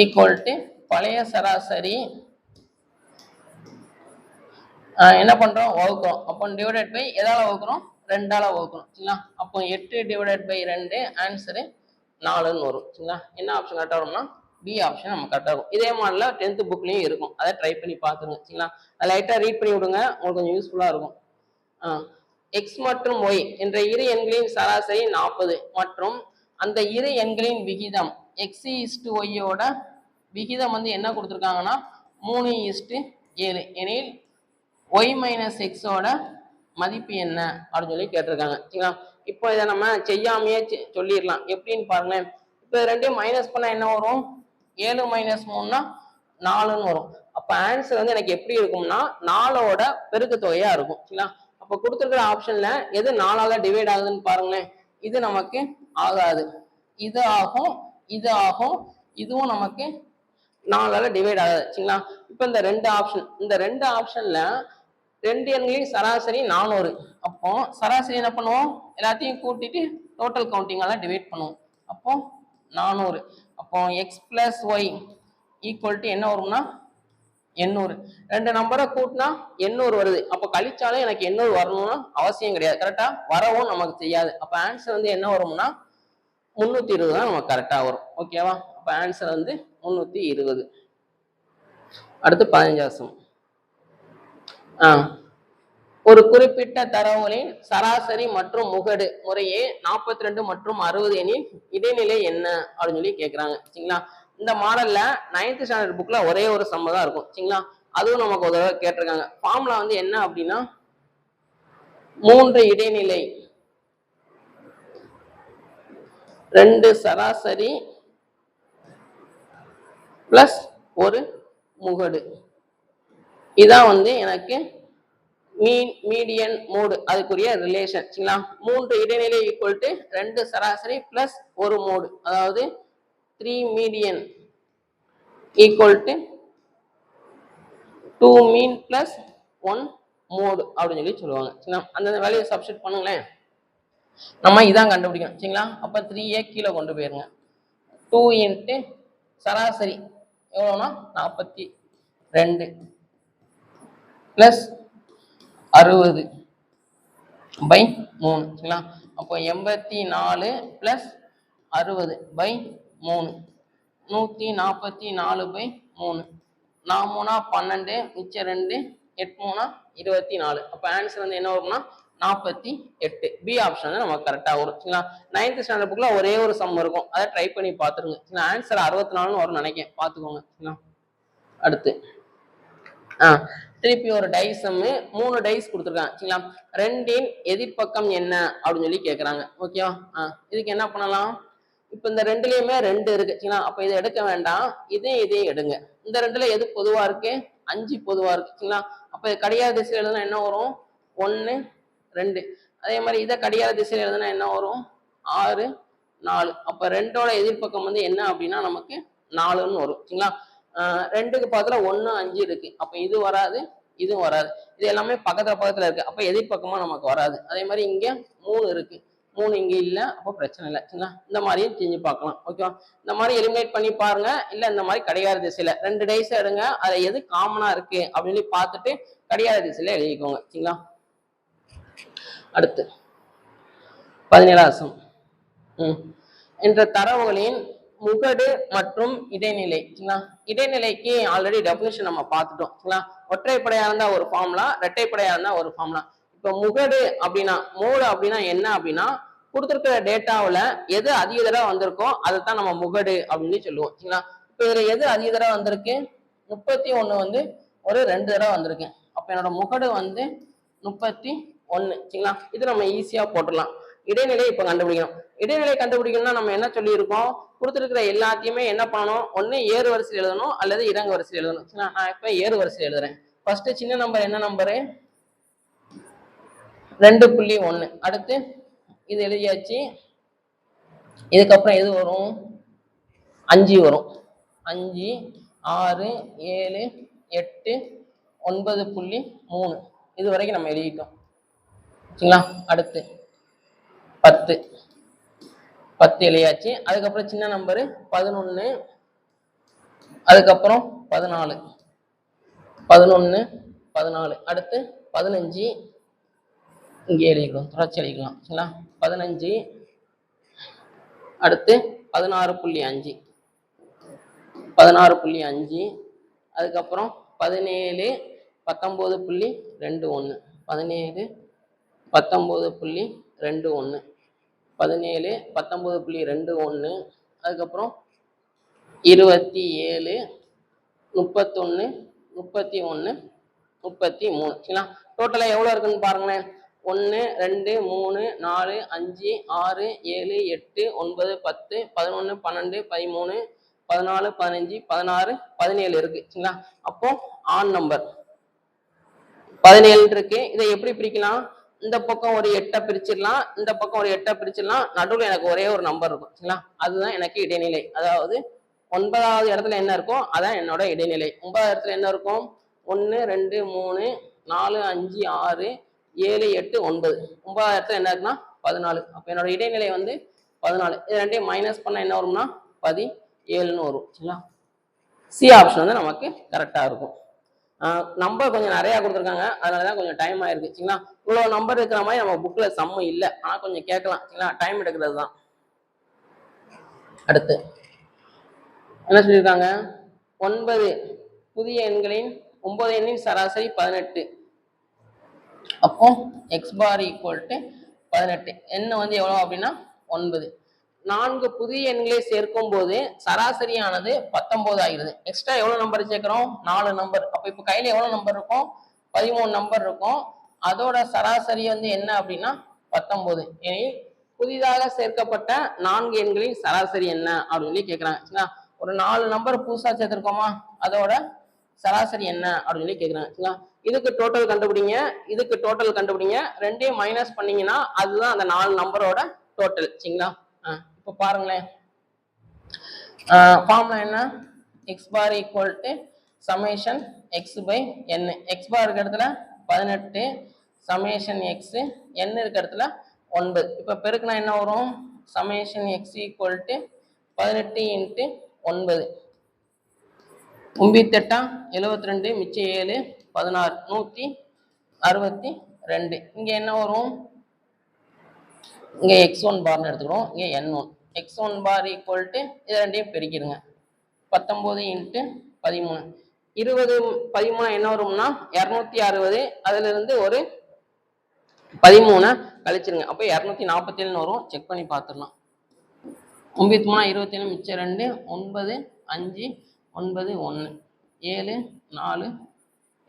Speaker 1: ஈக்குவல் டு பழைய சராசரி என்ன பண்றோம்? வகுக்கிறோம். அப்போ டிவைடட் பை எதால வகுக்கிறோம்? 2ஆல வகுக்கிறோம். சரிங்களா? அப்போ 8 டிவைடட் பை 2 ஆன்சரு 4ன்னு வரும். சரிங்களா? என்ன ஆப்ஷன் கரெக்டா வரும்னா பி ஆப்ஷன் நம்ம கரெக்டா இருக்கும். இதே மாதிரில 10th புக்லயும் இருக்கும். அதை ட்ரை பண்ணி பாத்துருங்க. சரிங்களா? லைட்டா ரீட் பண்ணி விடுங்க, உங்களுக்கு கொஞ்சம் யூஸ்ஃபுல்லா இருக்கும். எக்ஸ் மற்றும் ஒய் என்ற இரு எண்களின் சராசரி 40 மற்றும் அந்த இரு எண்களின் விகிதம் x/y விகிதம் வந்து என்ன கொடுத்துருக்காங்கன்னா 3:7 எனில் ஒய் மைனஸ் எக்ஸோட மதிப்பு என்ன அப்படின்னு சொல்லி கேட்டிருக்காங்க. சரிங்களா? இப்போ இதை நம்ம செய்யாமையே சொல்லிடலாம். எப்படின்னு பாருங்களேன். இப்போ ரெண்டையும் மைனஸ் பண்ணா என்ன வரும்? 7 மைனஸ் 3னா 4ன்னு வரும். அப்போ ஆன்சர் வந்து எனக்கு எப்படி இருக்கும்னா 4ஓட பெருக்கு தொகையா இருக்கும். சரிங்களா? அப்போ கொடுத்துருக்கிற ஆப்ஷன்ல எது 4ஆல டிவைட் ஆகுதுன்னு பாருங்களேன். இது நமக்கு ஆகாது, இது ஆகும், இது ஆகும், இதுவும் நமக்கு 4ஆல டிவைட் ஆகாது. சரிங்களா? இப்போ இந்த ரெண்டு ஆப்ஷன்ல 2 எண்களின் சராசரி 400. அப்போ சராசரி என்ன பண்ணுவோம்? எல்லாத்தையும் கூட்டிட்டு டோட்டல் கவுண்டிங்கால டிவைட் பண்ணுவோம். அப்போ 400. அப்போ x plus y equal to என்ன வரும்னா 800. ரெண்டு நம்பரை கூட்டினா 800 வருது. அப்போ கழிச்சாலும் எனக்கு 800 வரணும்னு அவசியம் கிடையாது. கரெக்டா? வரவும் நமக்கு தெரியாது. அப்போ ஆன்சர் வந்து என்ன வரும்னா 320 தான் நமக்கு கரெக்டா வரும். ஓகேவா? அப்போ ஆன்சர் வந்து 320. அடுத்து 15 ஒரு குறிப்பிட்ட தரவுகளின் சராசரி மற்றும் முகடு முறையே 42 மற்றும் 60 எனில் இடைநிலை என்ன அப்படின்னு சொல்லி கேட்குறாங்க. சரிங்களா? இந்த மாடல்ல 9th ஸ்டாண்டர்ட் புக்ல ஒரே ஒரு சம்ம தான் இருக்கும். சரிங்களா? அதுவும் நமக்கு ஒரு தடவை கேட்டிருக்காங்க. ஃபார்முலா வந்து என்ன அப்படின்னா 3 இடைநிலை 2 சராசரி பிளஸ் ஒரு முகடு. இதான் வந்து எனக்கு மீடியன் மோடு அதுக்குரிய ரிலேஷன். சரிங்களா? 3 இடைநிலை ஈக்குவல் டு 2 சராசரி பிளஸ் ஒரு மோடு, அதாவது 3 median equal to 2 mean plus 1 mode அப்படின்னு சொல்லி சொல்லுவாங்க. சரிங்களா? அந்த வேல்யூ சப்ஸ்டிட் பண்ணுங்களேன். நம்ம இதான் கண்டுபிடிக்கணும். சரிங்களா? அப்ப 3a கீழே கொண்டு போயிருங்க. 2 இன்ட்டு சராசரி எவ்வளோனா 42 பிளஸ் 60 பை 3. சரிங்களா? அப்போ 84 பிளஸ் 60 பை 3, 144 பை 3, 4 3 12, மிச்சம் 2, 8 3 24. அப்போ ஆன்சர் வந்து என்ன வரும்னா 48. பி ஆப்ஷன் வந்து நமக்கு கரெக்டாக வரும். சரிங்களா? 9th ஸ்டாண்டர்ட் புக்கில் ஒரே ஒரு சம் இருக்கும், அதை ட்ரை பண்ணி பார்த்துருங்க. சரிங்களா? ஆன்சர் 64 வரும்னு நினைக்கிறேன், பார்த்துக்கோங்க. சரிங்களா? அடுத்து திருப்பி ஒரு டை சம்மு 3 டைஸ் கொடுத்துருக்காங்க. சரிங்களா? 2இன் எதிர்பக்கம் என்ன அப்படின்னு சொல்லி கேட்குறாங்க. ஓகேவா? இதுக்கு என்ன பண்ணலாம்? இப்போ இந்த 2லயுமே 2 இருக்கு. சரிங்களா? அப்போ இதை எடுக்க வேண்டாம், இதையும் எடுங்க. இந்த 2ல எது பொதுவா இருக்கு? 5 பொதுவா இருக்கு. சரிங்களா? அப்போ கடிகார திசையில் எழுதுனா என்ன வரும்? 1 2. அதே மாதிரி இதை கடிகார திசையில் எழுதுனா என்ன வரும்? 6 4. அப்போ 2ஓட எதிர்பக்கம் வந்து என்ன அப்படின்னா நமக்கு 4ன்னு வரும். சரிங்களா? 2க்கு பக்கத்துல 1 5 இருக்கு. அப்ப இது வராது, இதுவும் வராது. இது எல்லாமே பக்கத்துல இருக்கு. அப்ப எதிர்பக்கமா நமக்கு வராது. அதே மாதிரி இங்க 3 இருக்கு, 3 இங்க இல்ல, அப்ப பிரச்சனை இல்லை. சரிங்களா? இந்த மாதிரியும் செஞ்சு பார்க்கலாம். ஓகேவா? இந்த மாதிரி எலிமினேட் பண்ணி பாருங்க. இல்ல இந்த மாதிரி கடிகார திசையில 2 டைஸ் எடுங்க, அதை எது காமனா இருக்கு அப்படின்னு பார்த்துட்டு கடிகார திசையில எழுதிக்கோங்க. சரிங்களா? அடுத்து 17வது சம். என்ற தரவுகளின் முகடு மற்றும் இடைநிலை. இடைநிலைக்கு ஆல்ரெடி டெபினிஷன் நம்ம பார்த்துட்டோம். ஒற்றைப்படையா இருந்தா ஒரு ஃபார்முலா, இரட்டைப்படையா இருந்தா ஒரு ஃபார்முலா. இப்போ முகடு அப்படின்னா, மோடு அப்படின்னா என்ன அப்படின்னா, கொடுத்துருக்கிற டேட்டாவில் எது அதிக தடவை வந்திருக்கோ அதைத்தான் நம்ம முகடு அப்படின்னு சொல்லுவோம். சரிங்களா? இப்போ இதுல எது அதிக தடவை வந்திருக்கு? 31 வந்து ஒரு 2 தடவை வந்திருக்கு. அப்ப என்னோட முகடு வந்து 31. சரிங்களா? இது நம்ம ஈஸியா போட்டுடலாம். இடைநிலை இப்ப கண்டுபிடிக்கணும். இடைநிலை கண்டுபிடிக்கணும்னா நம்ம என்ன சொல்லியிருக்கோம்? கொடுத்துருக்கிற எல்லாத்தையுமே என்ன பண்ணணும்? ஒண்ணு ஏறு வரிசையில் எழுதணும் அல்லது இறங்கு வரிசையில் எழுதணும். நான் இப்ப ஏறு வரிசையில் எழுதுறேன். ஃபர்ஸ்ட் சின்ன நம்பர் என்ன நம்பரு? 2.1. அடுத்து இது எழுதியாச்சு. இதுக்கப்புறம் எது வரும்? 5 வரும். 5 6 7 8 9.3. இது வரைக்கும் நம்ம எழுதிட்டோம். சரிங்களா? அடுத்து 10 எழுதியாச்சு. அதுக்கப்புறம் சின்ன நம்பரு 11, அதுக்கப்புறம் 14 அடுத்து 15 இங்கே எழுதிக்கலாம், தொடர்ச்சி எழுதிக்கலாம். சரிங்களா? 15 அடுத்து 16.5 அதுக்கப்புறம் 17 19.21 17 19.21 17 19.21 அதுக்கப்புறம் 27 31 31 33. சரிங்களா? டோட்டலா எவ்வளவு இருக்குன்னு பாருங்களேன். 1 2 3 4 5 6 7 8 9 10 11 12 13 14 15 16 17 இருக்கு. சரிங்களா? அப்போ ஆன் நம்பர் 17 இருக்கு. இதை எப்படி பிரிக்கலாம்? இந்த பக்கம் ஒரு 8 பிரிச்சிடலாம், இந்த பக்கம் ஒரு 8 பிரிச்சிடலாம். நடுவில் எனக்கு ஒரே ஒரு நம்பர் இருக்கும். சரிங்களா? அதுதான் எனக்கு இடைநிலை. அதாவது 9வது இடத்துல என்ன இருக்கும் அதான் என்னோட இடைநிலை. 9வது இடத்துல என்ன இருக்கும்? 1 2 3 4 5 6 7 8 9. 9வது இடத்துல என்ன இருக்குன்னா 14. அப்ப என்னோட இடைநிலை வந்து 14. இது ரெண்டையும் மைனஸ் பண்ண என்ன வரும்னா 17ன்னு வரும். சரிங்களா? சி ஆப்ஷன் வந்து நமக்கு கரெக்டா இருக்கும். நம்பர் கொஞ்சம் நிறைய கொடுத்துருக்காங்க, அதனாலதான் கொஞ்சம் டைம் ஆயிருக்கு. சரிங்களா? இவ்வளவு நம்பர் இருக்கிற மாதிரி நம்ம புக்ல சம்மு இல்லை, ஆனா கொஞ்சம் கேட்கலாம். சரிங்களா? டைம் எடுக்கிறது தான். அடுத்து என்ன சொல்லியிருக்காங்க? 9 புதிய எண்களின் 9 எண்ணின் சராசரி 18. அப்போ எக்ஸ் பார் ஈக்குவல் டு 18. எண் வந்து எவ்வளவு அப்படின்னா 9. 4 புதிய எண்களை சேர்க்கும் போது சராசரியானது 19 ஆகிறது. எக்ஸ்ட்ரா எவ்வளவு நம்பர் சேர்க்கிறோம்? 4 நம்பர். அப்ப இப்ப கையில எவ்வளவு நம்பர் இருக்கும்? 13 நம்பர் இருக்கும். அதோட சராசரி வந்து என்ன அப்படின்னா 19. எனில் புதிதாக சேர்க்கப்பட்ட 4 எண்களின் சராசரி என்ன அப்படின்னு கேட்கிறாங்க. ஒரு 4 நம்பர் புதுசா சேர்த்திருக்கோமா, அதோட சராசரி என்ன அப்படின்னு சொல்லி கேட்குறாங்க. இதுக்கு டோட்டல் கண்டுபிடிங்க, இதுக்கு டோட்டல் கண்டுபிடிங்க, ரெண்டையும் மைனஸ் பண்ணீங்கன்னா அதுதான் அந்த 4 நம்பரோட டோட்டல். சரிங்களா? இப்போ பாருங்களேன், ஃபார்முலா என்ன, x bar equal to summation x by n. X bar இருக்க இடத்துல 18, சமேஷன் எக்ஸ், என் இருக்க இடத்துல 9. இப்போ பெருக்குனா என்ன வரும், summation X equal to 18 into 9. 98 72, மிச்சம் 7, 16, 162. இங்க என்ன வரும், இங்க x1 பார்னு எடுத்துக்கிறோம், இங்க n1. x1 bar equal to இது ரெண்டையும் பெருக்கிடுங்க, 19 இன்ட்டு 13. 20 13 என்ன வரும்னா 260. அதுல இருந்து ஒரு 13 கழிச்சிருங்க, அப்போ 247 வரும். செக் பண்ணி பார்த்துடலாம். 9 27, மிச்சம் 2, 9 5 9 1 7 4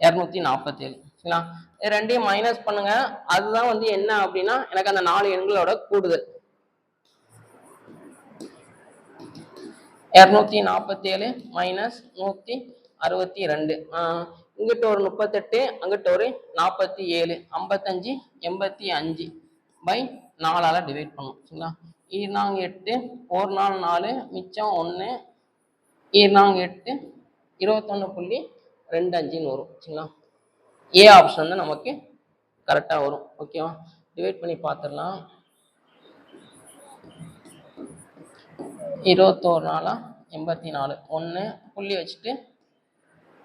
Speaker 1: 247. சரிங்களா? இது ரெண்டையும் மைனஸ் பண்ணுங்க, அதுதான் வந்து என்ன அப்படின்னா எனக்கு அந்த 4 எண்களோட கூடுதல். 247 மைனஸ் 162. இங்கிட்ட ஒரு 38, அங்கிட்ட ஒரு 47, 55 85 பை 4ஆல டிவைட் பண்ணும். சரிங்களா? 8 1 4 4, மிச்சம் 1, 8 21.25 வரும். சரிங்களா? ஏ ஆப்ஷன் வந்து நமக்கு கரெக்டா வரும். ஓகேவா? டிவைட் பண்ணி பார்த்துடலாம். 21 4 84, 1 புள்ளி வச்சுட்டு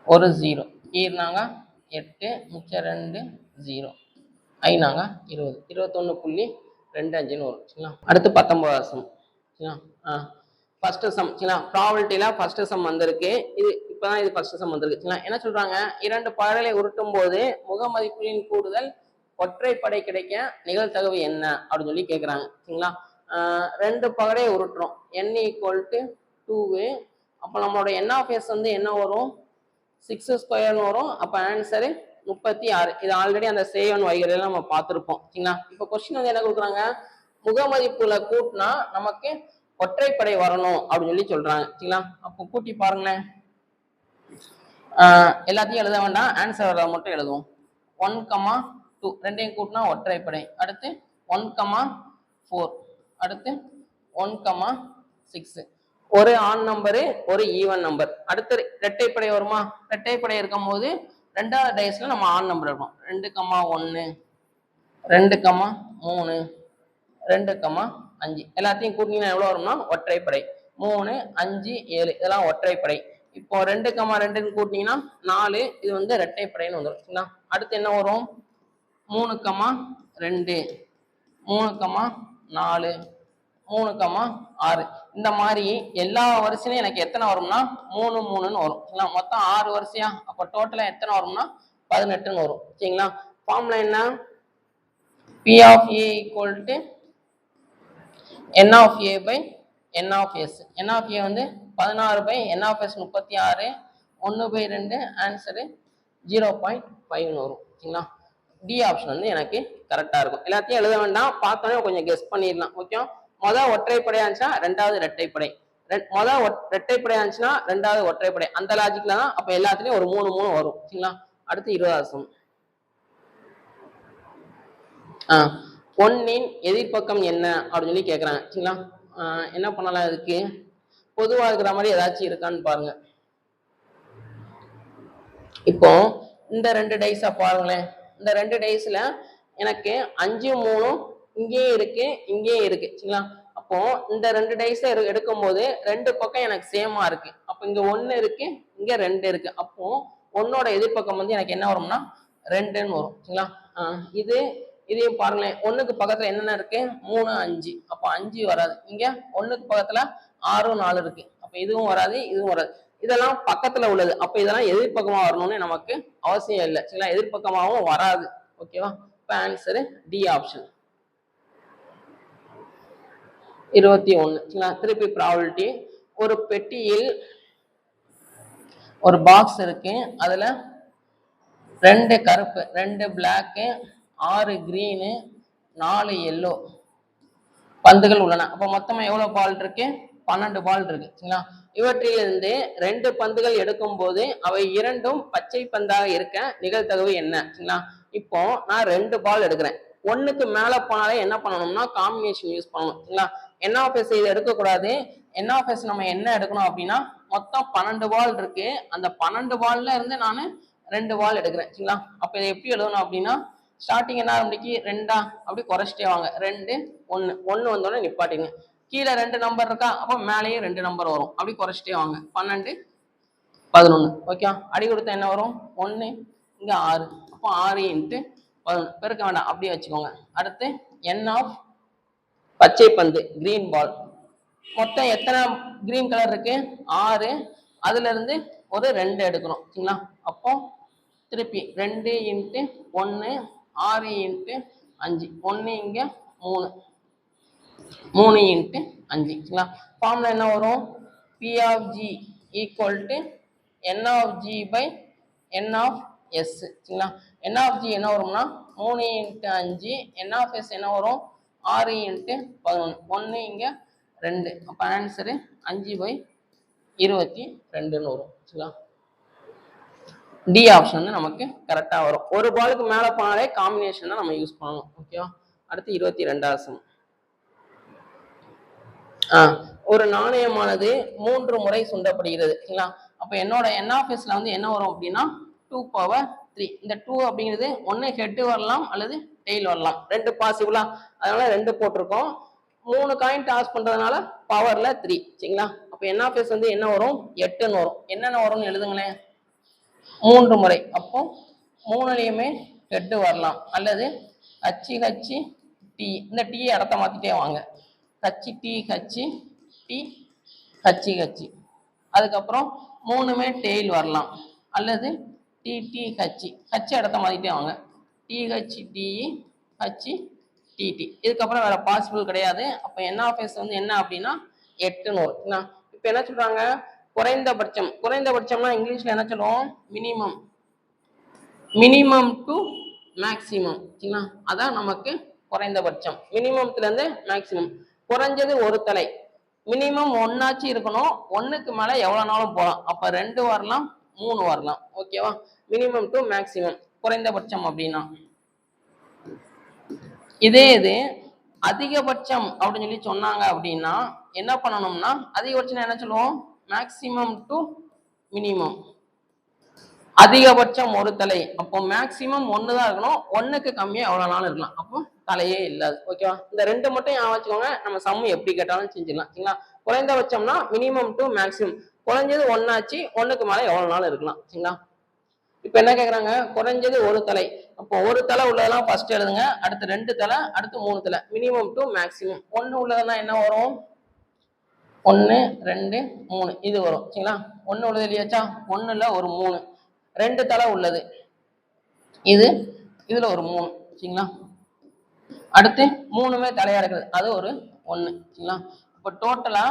Speaker 1: ஒரு 0, 8, மிச்சம் 2 0, 20, 21.25 வரும். சரிங்களா? அடுத்து 19வது சம். சரிங்களா? First sum. சரிங்களா? ப்ராபபிலிட்டியில ஃபர்ஸ்ட் சம் வந்திருக்கு. இது இப்பதான் இது ஃபர்ஸ்ட் சம் வந்திருக்கு. சரிங்களா? என்ன சொல்றாங்க, 2 பகடலை உருட்டும் போது முக மதிப்புகளின் கூடுதல் ஒற்றைப்படை கிடைக்க நிகழ்தகவு என்ன அப்படின்னு சொல்லி கேட்குறாங்க. சரிங்களா? 2 பகடையை உருட்டுறோம், n ஈக்குவல் டு 2. அப்போ நம்மளோட n ஆஃப் s வந்து என்ன வரும், 6 ஸ்கொயர்னு வரும். அப்போ ஆன்சரு 36. இது ஆல்ரெடி அந்த சேவன் வைகரையில நம்ம பார்த்துருப்போம். சரிங்களா? இப்போ கொஸ்டின் வந்து என்ன கொடுக்குறாங்க, முக மதிப்புல கூட்டினா நமக்கு ஒற்றைப்படை வரணும் அப்படின்னு சொல்லி சொல்றாங்க. சரிங்களா? அப்போ கூட்டி பாருங்களேன். எல்லாத்தையும் எழுத வேண்டாம், ஆன்சர் வரதை மட்டும் எழுதுவோம். 1,2 ரெண்டையும் கூட்டினா ஒற்றைப்படை. அடுத்து 1,4, அடுத்து 1,6. ஒரு ஆன் நம்பரு, ஒரு ஈவன் நம்பர். அடுத்து இரட்டைப்படை வருமா, இரட்டைப்படை இருக்கும் போது ரெண்டாவது டைஸ்ல நம்ம ஆன் நம்பர் இருக்கும். 2,1 2,3 2,5. எல்லாத்தையும் கூட்டிங்கன்னா எவ்வளவு வரும்னா ஒற்றைப்படை. 3 5 7 இதெல்லாம் ஒற்றைப்படை. இப்போ 2,2 கூட்டினீங்கன்னா 4, இது வந்து இரட்டைப்படைன்னு வந்துடும். அடுத்து என்ன வரும், 3,2 3,4 3,6. இந்த மாதிரி எல்லா வரிசையும் எனக்கு எத்தனை வரும்னா 3 3ன்னு வரும். மொத்தம் 6 வரிசையா, அப்போ டோட்டலா எத்தனை வரும்னா 18ன்னு வரும். சரிங்களா? ஃபார்முலா என்ன, P of A equal to N of A by N of S. N of A வந்து 16 by N of S 36, 1/2, answer 0.5 வரும். சரிங்களா? டி ஆப்ஷன் வந்து எனக்கு கரெக்டா இருக்கும். எல்லாத்தையும் எழுத வேண்டாம், பார்த்தோன்னே கொஞ்சம் கெஸ் பண்ணிடலாம். ஓகே, முதல் ஒற்றைப்படையா இருந்துச்சுன்னா ரெண்டாவது இரட்டைப்படை, முதல் இரட்டைப்படையா இருந்துச்சுன்னா ரெண்டாவது ஒற்றைப்படை, அந்த லாஜிக்ல தான். அப்ப எல்லாத்துலயும் ஒரு 3 3 வரும். சரிங்களா? அடுத்து 20வது சம். பொன்னின் எதிர்பக்கம் என்ன அப்படின்னு சொல்லி கேட்குறாங்க. சரிங்களா? என்ன பண்ணலாம், இதுக்கு பொதுவாக இருக்கிற மாதிரி ஏதாச்சும் இருக்கான்னு பாருங்க. இப்போ இந்த 2 டைஸா பாருங்களேன். இந்த 2 டைஸ்ல எனக்கு 5 3 இங்கேயே இருக்கு, இங்கேயே இருக்கு. சரிங்களா? அப்போ இந்த 2 டைஸ் எடுக்கும் போது 2 பக்கம் எனக்கு சேமா இருக்கு. அப்போ இங்க 1 இருக்கு, இங்க 2 இருக்கு. அப்போ 1ஓட எதிர்பக்கம் வந்து எனக்கு என்ன வரும்னா 2ன்னு வரும். சரிங்களா? இதையும் பாருங்களேன். 1க்கு பக்கத்துல என்னென்ன இருக்கு, 3 5. அப்போ 5 வராது. இங்க 1க்கு பக்கத்துல 6 4 இருக்கு. அப்ப இதுவும் வராது, இதுவும் வராது. இதெல்லாம் பக்கத்துல உள்ளது. அப்ப இதெல்லாம் எதிர்பக்கமா வரணும்னு நமக்கு அவசியம் இல்லை. சரிங்களா? எதிர்பக்கமாகவும் வராது. ஓகேவா? இப்ப ஆன்சரு டி ஆப்ஷன் 21. சரிங்களா? திருப்பி ப்ராபபிலிட்டி. ஒரு பெட்டியில் ஒரு பாக்ஸ் இருக்கு, அதுல 2 கருப்பு, 2 பிளாக், 6 கிரீனு, 4 எல்லோ பந்துகள் உள்ளன. அப்ப மொத்தமா எவ்வளவு பால் இருக்கு, 12 பால் இருக்கு சரிங்களா. இவற்றிலிருந்து 2 பந்துகள் எடுக்கும் போது அவை இரண்டும் பச்சை பந்தாக இருக்க நிகழ்தகவு என்ன சரிங்களா. இப்போ நான் 2 பால் எடுக்கிறேன். ஒண்ணுக்கு மேல போனாலே என்ன பண்ணணும்னா காம்பினேஷன் யூஸ் பண்ணணும் சரிங்களா. NF இதை எடுக்கக்கூடாது. NF நம்ம என்ன எடுக்கணும் அப்படின்னா மொத்தம் 12 பால் இருக்கு. அந்த 12 பால்ல இருந்து நான் 2 பால் எடுக்கிறேன் சரிங்களா. அப்ப இதை எப்படி எழுதணும் அப்படின்னா ஸ்டார்டிங் என்ன ஆரம்பிக்கு 2 அப்படி குறைச்சிட்டே வாங்க. 2 1 1 வந்தோடனே நிப்பாட்டிங்க. கீழே 2 நம்பர் இருக்கா, அப்போ மேலேயே 2 நம்பர் வரும். அப்படி குறைச்சிட்டே வாங்க. 12 11 ஓகே. அடி கொடுத்தா என்ன வரும் 1 இங்க 6 அப்போ 6 × 11 பெருக்க வேண்டாம் அப்படியே வச்சுக்கோங்க. அடுத்து NF பச்சை பந்து கிரீன் பால் மொத்தம் எத்தனை கிரீன் கலர் இருக்கு 6. அதுல இருந்து ஒரு 2 எடுக்கணும் சரிங்களா. அப்போ திருப்பி 2 × 1 6 × 5 1 இங்க 3 3 × 5 சரிங்களா. ஃபார்முலா என்ன வரும் P of G equal to N of G by N of S சரிங்களா. N of G என்ன வரும்னா 3 × 5 N of S என்ன வரும் 6 × 11 1 இங்க 2 அப்போ ஆன்சரு 5/22 வரும் சரிங்களா. டி ஆப்ஷன் வந்து நமக்கு கரெக்டா வரும். ஒரு பாலுக்கு மேல போனாலே காம்பினேஷன் தான் நம்ம யூஸ் பண்ணணும் ஓகேவா. அடுத்து 22வது சம். ஒரு நாணயமானது 3 முறை சுண்டப்படுகிறது சரிங்களா. அப்ப என்னோட NF வந்து என்ன வரும் அப்படின்னா 2^3. இந்த 2 அப்படிங்கிறது ஒன்னு ஹெட் வரலாம் அல்லது டெய்ல் வரலாம். 2 பாசிபிளா, அதனால 2 போட்டிருக்கோம். 3 காயின் டாஸ் பண்றதுனால பவர்ல 3 சரிங்களா. அப்ப NF வந்து என்ன வரும் 8ன்னு வரும். என்னென்ன வரும்னு எழுதுங்களேன் 3 முறை. அப்போ 3லயுமே ஹெட் வரலாம் அல்லது HH T. இந்த T இடத்த மாத்திட்டே வாங்க. HT T HH. அதுக்கப்புறம் 3மே டெய்ல் வரலாம் அல்லது TTH. H இடத்த மாத்திட்டே வாங்க. THTE HTT. இதுக்கப்புறம் வேற பாசிபிள் கிடையாது. அப்ப NF வந்து என்ன அப்படின்னா 8ன்னு வரும். இப்ப என்ன சொல்றாங்க குறைந்தபட்சம். குறைந்தபட்சம்னா இங்கிலீஷ்ல என்ன சொல்லுவோம் மினிமம். மினிமம் டு மேக்சிமம் சரிங்களா. அதான் நமக்கு குறைந்தபட்சம். மினிமம்ல இருந்து மேக்சிமம். குறைஞ்சது ஒரு தலை. மினிமம் 1ஆச்சு இருக்கணும். 1க்கு மேல எவ்வளவு நாளும் போகலாம். அப்ப 2 வரலாம் 3 வரலாம் ஓகேவா. மினிமம் டு மேக்சிமம் குறைந்தபட்சம் அப்படின்னா. இதே இது அதிகபட்சம் அப்படின்னு சொல்லி சொன்னாங்க அப்படின்னா என்ன பண்ணணும்னா அதிகபட்சம் என்ன சொல்லுவோம் மேக்சிமம் டு மினிமம். அதிகபட்சம் ஒரு தலை. அப்போ மேக்சிமம் 1 தான் இருக்கணும். 1க்கு கம்மியா எவ்வளவு நாள் இருக்கலாம். அப்போ தலையே இல்லாது ஓகேவா. இந்த 2 மட்டும் ஞாபகம் வச்சுக்கோங்க. நம்ம சம் எப்படி கேட்டாலும் செஞ்சிடலாம் சரிங்களா. குறைந்தபட்சம்னா மினிமம் டு மேக்சிமம். குறைஞ்சது 1 ஆச்சு 1க்கு மேல எவ்வளவு நாள் இருக்கலாம் சரிங்களா. இப்ப என்ன கேக்குறாங்க குறைஞ்சது ஒரு தலை. அப்போ ஒரு தலை உள்ளதெல்லாம் ஃபர்ஸ்ட் எழுதுங்க. அடுத்து 2 தலை, அடுத்து 3 தலை. Minimum to maximum. 1 உள்ளதுன்னா என்ன வரும் 1 2 3 இது வரும் சரிங்களா. 1 உள்ளது இல்லையாச்சா 1ல ஒரு 3. 2 தலை உள்ளது இது, இதுல ஒரு 3 சரிங்களா. அடுத்து 3மே தலையா இருக்குது அது ஒரு 1 சரிங்களா. இப்போ டோட்டலா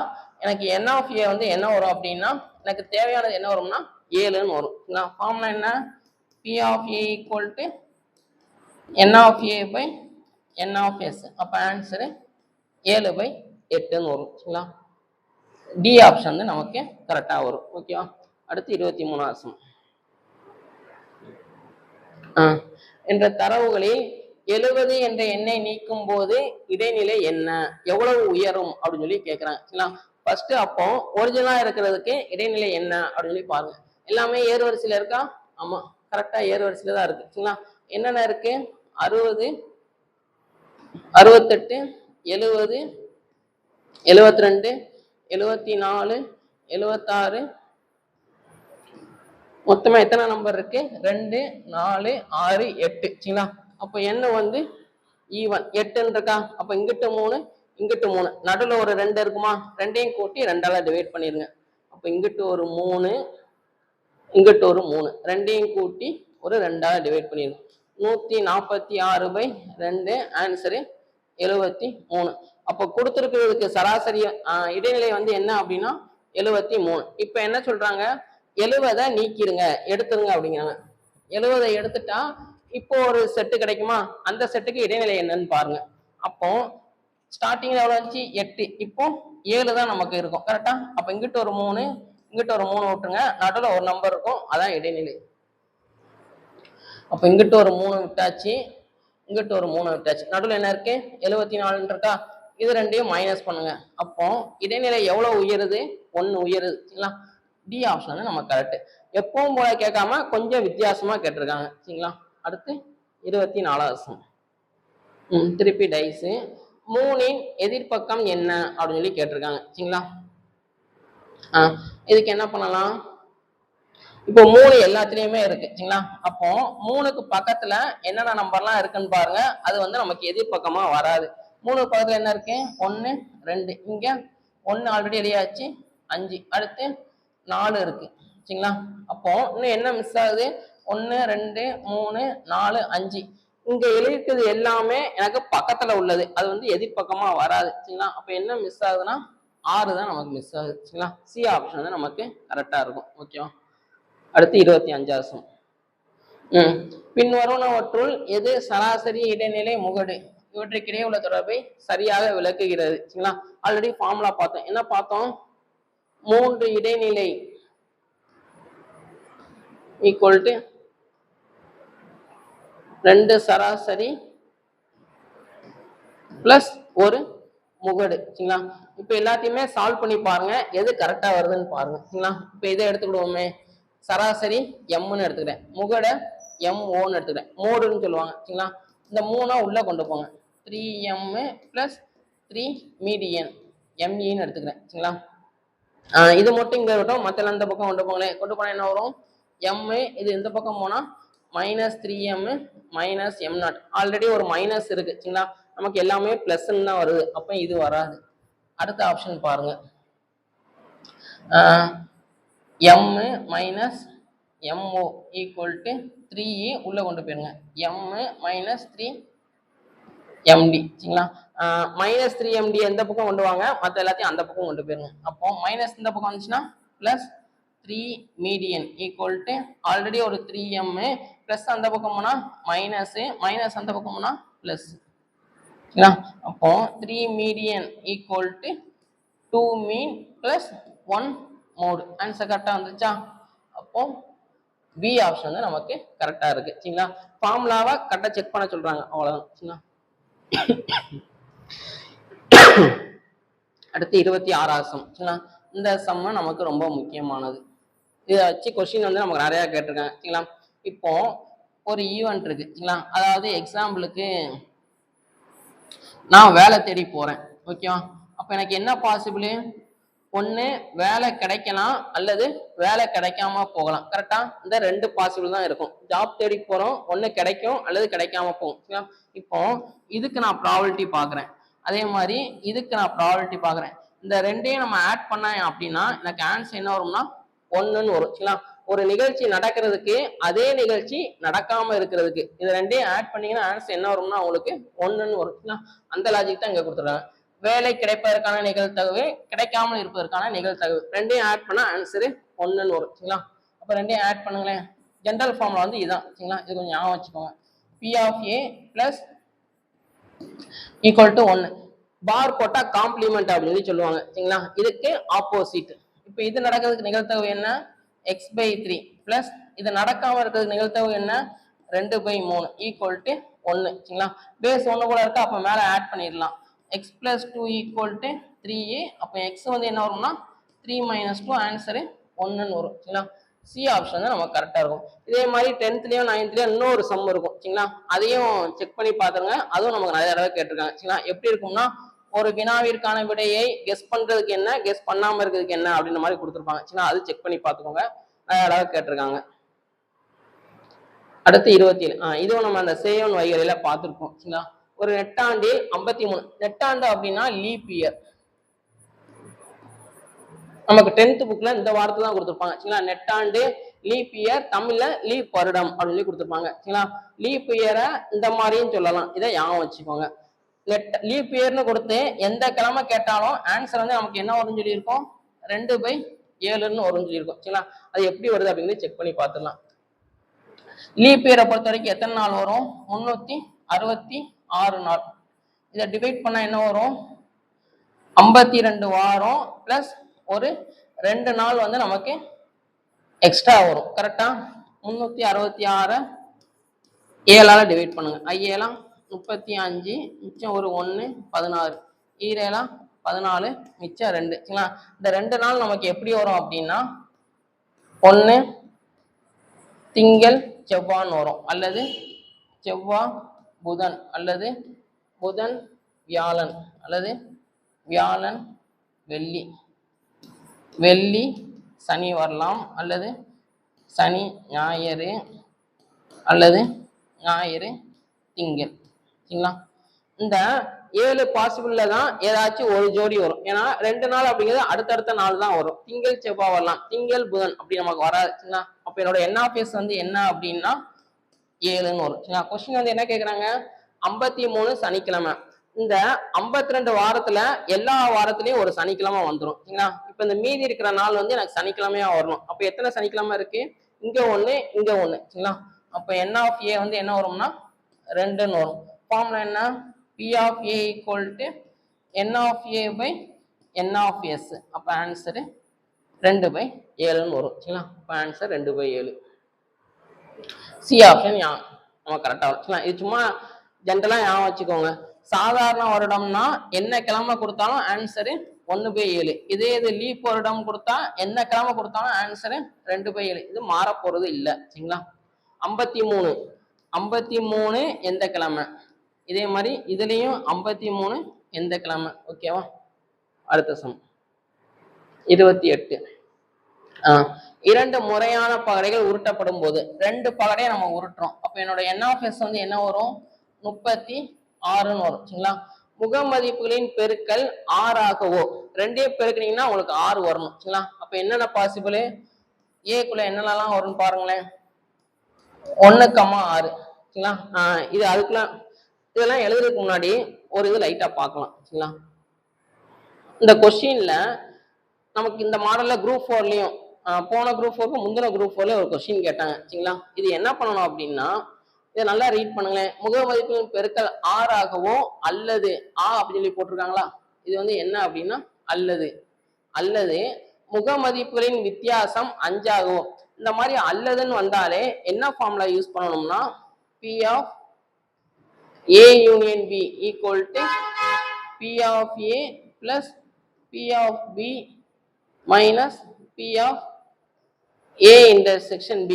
Speaker 1: எனக்கு NF வந்து என்ன வரும் அப்படின்னா எனக்கு தேவையானது என்ன வரும்னா 7ன்னு வரும் சரிங்களா. ஃபார்முலா என்ன P of A equal to NF A by NF S. அப்ப ஆன்சரு 7/8ன்னு வரும் சரிங்களா. டி ஆப்ஷன் வந்து நமக்கு கரெக்டா வரும் ஓகேவா. அடுத்து 23வது சம். என்ற தரவுகளில் 70 என்ற எண்ணை நீக்கும் போது இடைநிலை என்ன எவ்வளவு உயரும் அப்படின்னு சொல்லி கேட்கிறாங்க சரிங்களா. ஃபர்ஸ்ட் அப்போ ஒரிஜினலா இருக்கிறதுக்கு இடைநிலை என்ன அப்படின்னு சொல்லி பாருங்க. எல்லாமே ஏறு வரிசையில இருக்கா. ஆமா கரெக்டா ஏறு வரிசையில தான் இருக்கு சரிங்களா. என்னென்ன இருக்கு 60 68 70 72 74 76. மொத்தமா எத்தனை நம்பர் இருக்கு 2 4 6 8 சரிங்களா. அப்போ என்ன வந்து ஈவன் 8ன்னு இருக்கா. அப்ப இங்கிட்ட 3 இங்கிட்ட 3 நடுவில் ஒரு 2 இருக்குமா. 2ஐயும் கூட்டி 2ஆல டிவைட் பண்ணிருங்க. அப்ப இங்கிட்ட ஒரு 3 இங்கிட்ட ஒரு 3 2ஐயும் கூட்டி ஒரு 2ஆல டிவைட் பண்ணிருங்க. 146/2 ஆன்சரு 73. அப்போ கொடுத்துருக்கிறதுக்கு சராசரி இடைநிலை வந்து என்ன அப்படின்னா 73. இப்ப என்ன சொல்றாங்க 70 நீக்கிருங்க எடுத்துருங்க அப்படிங்கிறாங்க. 70 எடுத்துட்டா இப்போ ஒரு செட்டு கிடைக்குமா. அந்த செட்டுக்கு இடைநிலை என்னன்னு பாருங்க. அப்போ ஸ்டார்டிங்ல எவ்வளவு வந்துச்சு 8. இப்போ 7 தான் நமக்கு இருக்கும் கரெக்டா. அப்ப இங்கிட்ட ஒரு 3 இங்கிட்ட ஒரு 3 விட்டுருங்க, நடுவில் ஒரு நம்பர் இருக்கும், அதான் இடைநிலை. அப்ப இங்கிட்ட ஒரு 3 விட்டாச்சு, இங்கிட்ட ஒரு 3 விட்டாச்சு, நடுவில் என்ன இருக்கு 74 இருக்கா. இது ரெண்டையும் மைனஸ் பண்ணுங்க. அப்போ இடைநிலை எவ்வளவு உயருது 1 உயருது சரிங்களா. டி ஆப்ஷன் வந்து நம்ம கரெக்ட். எப்பவும் போல கேட்காம கொஞ்சம் வித்தியாசமா கேட்டிருக்காங்க சரிங்களா. அடுத்து 24வது சம். திருப்பி டைஸ் 3இன் எதிர்பக்கம் என்ன அப்படின்னு சொல்லி கேட்டிருக்காங்க சரிங்களா. இதுக்கு என்ன பண்ணலாம், இப்போ 3 எல்லாத்துலயுமே இருக்கு சரிங்களா. அப்போ 3க்கு பக்கத்துல என்னென்ன நம்பர்லாம் இருக்குன்னு பாருங்க. அது வந்து நமக்கு எதிர்பக்கமா வராது. 3க்கு பக்கத்துல என்ன இருக்கு 1 2, இங்க 1 ஆல்ரெடி எழுதியாச்சு 5, அடுத்து 4 இருக்கு சரிங்களா. அப்போ இன்னும் என்ன மிஸ் ஆகுது 1 2 3 4 5. இங்க எழுதிட்டது எல்லாமே எனக்கு பக்கத்துல உள்ளது, அது வந்து எதிர்பக்கமா வராது சரிங்களா. அப்ப என்ன மிஸ் ஆகுதுன்னா 6 தான் நமக்கு மிஸ் ஆகுது சரிங்களா. சி ஆப்ஷன் வந்து நமக்கு கரெக்டா இருக்கும் ஓகேவா. அடுத்து 25வது சம். பின்வருவனவற்றுள் எது சராசரி இடைநிலை முகடு இவற்றுக்கிடையே உள்ள தொடர்பை சரியாக விளக்குகிறது சரிங்களா. ஆல்ரெடி ஃபார்முலா பார்த்தோம், என்ன பார்த்தோம், 3 இடைநிலை ஈக்குவல் டு 2 சராசரி பிளஸ் ஒரு முகடு சரிங்களா. இப்ப எல்லாத்தையுமே சால்வ் பண்ணி பாருங்க, எது கரெக்டா வருதுன்னு பாருங்க சரிங்களா. இப்ப இதை எடுத்துக்கிடுவோமே, சராசரி எம்னு எடுத்துக்கிறேன், முகட MOன்னு எடுத்துக்கிறேன், மோடுன்னு சொல்லுவாங்க சரிங்களா. இந்த 3 உள்ள கொண்டு போங்க, 3M பிளஸ் 3 மீடியன் MEன்னு எடுத்துக்கிறேன் சரிங்களா. இது மட்டும் இங்க இருக்கட்டும், மற்ற இந்த பக்கம் கொண்டு போங்களேன். கொண்டு போனா என்ன வரும் M, இது இந்த பக்கம் போனா -3M -M0. ஆல்ரெடி ஒரு மைனஸ் இருக்கு சரிங்களா, நமக்கு எல்லாமே பிளஸ் தான் வருது, அப்ப இது வராது. அடுத்த ஆப்ஷன் பாருங்க, M -MO equal to 3E உள்ள கொண்டு போயிருங்க, M -3MD சரிங்களா. -3MD எந்த பக்கம் கொண்டு வாங்க, மற்ற எல்லாத்தையும் அந்த பக்கம் கொண்டு போயிருங்க. அப்போ மைனஸ் இந்த பக்கம் வந்துச்சுன்னா plus 3 median equal to already ஒரு 3M பிளஸ் அந்த பக்கம் போனா மைனஸ், மைனஸ் அந்த பக்கம் போனா பிளஸ் சரிங்களா. அப்போ 3 median equal to 2 mean plus 1 mode. Answer கரெக்டா வந்துச்சா. அப்போ பி ஆப்ஷன் வந்து நமக்கு கரெக்டா இருக்கு சரிங்களா. ஃபார்முலாவை கரெக்டா செக் பண்ண சொல்றாங்க, அவ்வளவுதான் சரிங்களா. அடுத்து 26வது சம் சரிங்களா. இந்த சம் நமக்கு ரொம்ப முக்கியமானது, இதை வச்சு கொஸ்டின் வந்து நமக்கு நிறைய கேட்டிருக்காங்க சரிங்களா. இப்போ ஒரு ஈவெண்ட் இருக்கு சரிங்களா. அதாவது எக்ஸாம்பிளுக்கு நான் வேலை தேடி போறேன் ஓகேவா. அப்ப எனக்கு என்ன பாசிபிள், ஒண்ணு வேலை கிடைக்கலாம் அல்லது வேலை கிடைக்காம போகலாம் கரெக்டா. இந்த 2 பாசிபிள் தான் இருக்கும். ஜாப் தேடி போறோம், ஒண்ணு கிடைக்கும் அல்லது கிடைக்காம போகும். இப்போ இதுக்கு நான் ப்ராபபிலிட்டி பாக்குறேன், அதே மாதிரி இதுக்கு நான் ப்ராபபிலிட்டி பாக்குறேன். இந்த ரெண்டையும் நம்ம ஆட் பண்ண அப்படின்னா எனக்கு ஆன்சர் என்ன வரும்னா 1ன்னு வரும் சரிங்களா. ஒரு நிகழ்ச்சி நடக்கிறதுக்கு அதே நிகழ்ச்சி நடக்காம இருக்கிறதுக்கு இது ரெண்டையும் ஆட் பண்ணீங்கன்னா ஆன்சர் என்ன வரும்னா உங்களுக்கு 1ன்னு வரும். அந்த லாஜிக் தான் இங்க கொடுத்துருக்காங்க. வேலை கிடைப்பதற்கான நிகழ்தகவு, கிடைக்காமல் இருப்பதற்கான நிகழ்தகவு, ரெண்டையும் ஆட் பண்ணா ஆன்சரு 1ன்னு வரும் சரிங்களா. அப்ப ரெண்டையும் ஆட் பண்ணுங்களேன். ஜென்ரல் ஃபார்முலா வந்து இதுதான் சரிங்களா, இது கொஞ்சம் ஞாபகம் வச்சுக்கோங்க. P(a) plus equal to 1. பார் போட்டா காம்ப்ளிமெண்ட் அப்படின்னு சொல்லுவாங்க சரிங்களா. இதுக்கு ஆப்போசிட். இப்ப இது நடக்கிறதுக்கு நிகழ்தகவு என்ன, x/3 பிளஸ் இது நடக்காம இருக்கிறதுக்கு நிகழ்தகவு என்ன, 2/3 ஈக்குவல் டு 1 சரிங்களா. பேஸ் 1 கூட இருக்கா, அப்ப மேல ஆட் பண்ணிடலாம். x plus 2 equal to 3a. அப்ப x வந்து என்ன வரும்னா 3 minus 2, ஆன்சரு 1ன்னு வரும் சரிங்களா. சி ஆப்ஷன் தான் நமக்கு கரெக்டா இருக்கும். இதே மாதிரி 10th-லயும் 9th-லயும் இன்னொரு சம் இருக்கும் சரிங்களா, அதையும் செக் பண்ணி பாத்துருங்க. அதுவும் நமக்கு நிறைய தடவை கேட்டிருக்காங்க சரிங்களா. எப்படி இருக்கும்னா, ஒரு வினாவிற்கான விடையை கெஸ் பண்றதுக்கு என்ன, கெஸ் பண்ணாம இருக்கிறதுக்கு என்ன அப்படின்ற மாதிரி கொடுத்துருப்பாங்க சரிங்களா. அது செக் பண்ணி பாத்துக்கோங்க, நிறைய தடவை கேட்டிருக்காங்க. அடுத்து 27. இதுவும் நம்ம அந்த சேவன் வைகரையில பார்த்துருப்போம் சரிங்களா. ஒரு நெட்டாண்டில் 53. நெட்டாண்டு அப்படின்னா லீப் இயர். நமக்கு 10th புக்ல இந்த வார்த்தை தான் கொடுத்துருப்பாங்க சரிங்களா. நெட்டாண்டு, லீப் இயர், தமிழ்ல லீப் வருடம் அப்படின்னு கொடுத்துருப்பாங்க சரிங்களா. லீப் இயரை இந்த மாதிரியும் சொல்லலாம், இதை ஞாபகம் வச்சுக்கோங்க. லீப் இயர்னு கொடுத்து எந்த கிழமை கேட்டாலும் ஆன்சர் வந்து நமக்கு என்ன வரும்னு சொல்லியிருக்கோம், 2/7ன்னு வரும்னு சொல்லியிருக்கோம் சரிங்களா. அது எப்படி வருது அப்படின்னு செக் பண்ணி பார்த்துடலாம். லீப் இயரை பொறுத்த வரைக்கும் எத்தனை நாள் வரும், 366 நாள். இதை டிவைட் பண்ணா என்ன வரும், 52 வாரம் பிளஸ் ஒரு 2 நாள் வந்து நமக்கு எக்ஸ்ட்ரா வரும். கரெக்டா? 366 7ஆல டிவைட் பண்ணுங்க. 5 35 மிச்சம் ஒரு 1 16 7 14 மிச்சம் 2 சரிங்களா? இந்த 2 நாள் நமக்கு எப்படி வரும் அப்படின்னா 1 திங்கள் செவ்வான்னு வரும், அல்லது செவ்வாய் புதன், அல்லது புதன் வியாழன், அல்லது வியாழன் வெள்ளி, வெள்ளி சனி வரலாம், அல்லது சனி ஞாயிறு, அல்லது ஞாயிறு திங்கள் சரிங்களா? இந்த 7 பாசிபிள்ல தான் ஏதாச்சும் ஒரு ஜோடி வரும். ஏன்னா 2 நாள் அப்படிங்கிறது அடுத்தடுத்த நாள் தான் வரும். திங்கள் செவ்வாய் வரலாம், திங்கள் புதன் அப்படி நமக்கு வராது சரிங்களா? அப்ப என்னோட NF வந்து என்ன அப்படின்னா 7ன்னு வரும் சரிங்களா? கொஸ்டின் வந்து என்ன கேக்குறாங்க, 53 சனிக்கிழமை. இந்த 52 வாரத்துல எல்லா வாரத்திலயும் ஒரு சனிக்கிழமை வந்துடும் சரிங்களா? இப்ப இந்த மீதி இருக்கிற நாள் வந்து எனக்கு சனிக்கிழமையா வரணும். அப்ப எத்தனை சனிக்கிழமை இருக்கு, இங்க 1 இங்க 1 சரிங்களா? அப்ப NF வந்து என்ன வரும்னா 2ன்னு வரும். ஃபார்முலா என்ன, P of A equal to N of A by N of S. அப்ப ஆன்சர் 2/7ன்னு வரும் சரிங்களா? அப்ப ஆன்சர் 2/7. சி ஆப்ஷன் நம்ம கரெக்டா வச்சுக்கலாம். இது சும்மா ஜென்ரலா ஞாபகம் வச்சுக்கோங்க. சாதாரண வருடம்னா என்ன கிழமை கொடுத்தாலும் ஆன்சரு 1/7. இதே இது லீப் வருடம் கொடுத்தா என்ன கிழமை கொடுத்தாலும் ஆன்சரு 2/7. இது மாற போறது இல்லை சரிங்களா? 53 எந்த கிழமை, இதே மாதிரி இதுலயும் 53 எந்த கிழமை. ஓகேவா? அடுத்த சம் 28. 2 முறையான பகடைகள் உருட்டப்படும் போது 2 பகடையை நம்ம உருட்டுறோம். அப்ப என்னோட NF வந்து என்ன வரும், 36ன்னு வரும் சரிங்களா? முக மதிப்புகளின் பெருக்கல் 6 ஆகவோ, 2 பெருக்கினீங்கன்னா உங்களுக்கு 6 வரணும் சரிங்களா? அப்ப என்னென்ன பாசிபிள், ஏக்குள்ள என்னென்னலாம் வரும்னு பாருங்களேன். 1,6 சரிங்களா? இது அதுக்குள்ள இதெல்லாம் எழுதுறதுக்கு முன்னாடி ஒரு இது லைட்டா பார்க்கலாம் சரிங்களா? இந்த கொஸ்டின்ல நமக்கு இந்த மாடல்ல குரூப் 4லயும் போன குரூப் 4க்கு முந்தின குரூப் 4ல ஒரு கொஸ்டின் கேட்டாங்க சரிங்களா? இது என்ன பண்ணணும் அப்படின்னா, இதை நல்லா ரீட் பண்ணுங்களேன். முக மதிப்புகளின் பெருக்கல் 6 ஆகவோ அல்லது அப்படின்னு சொல்லி போட்டிருக்காங்களா? இது வந்து என்ன அப்படின்னா அல்லது, அல்லது முக மதிப்புகளின் வித்தியாசம் 5 ஆகவோ. இந்த மாதிரி அல்லதுன்னு வந்தாலே என்ன ஃபார்முலா யூஸ் பண்ணணும்னா, P of A union B equal to P of A plus P of B minus P of A intersection B.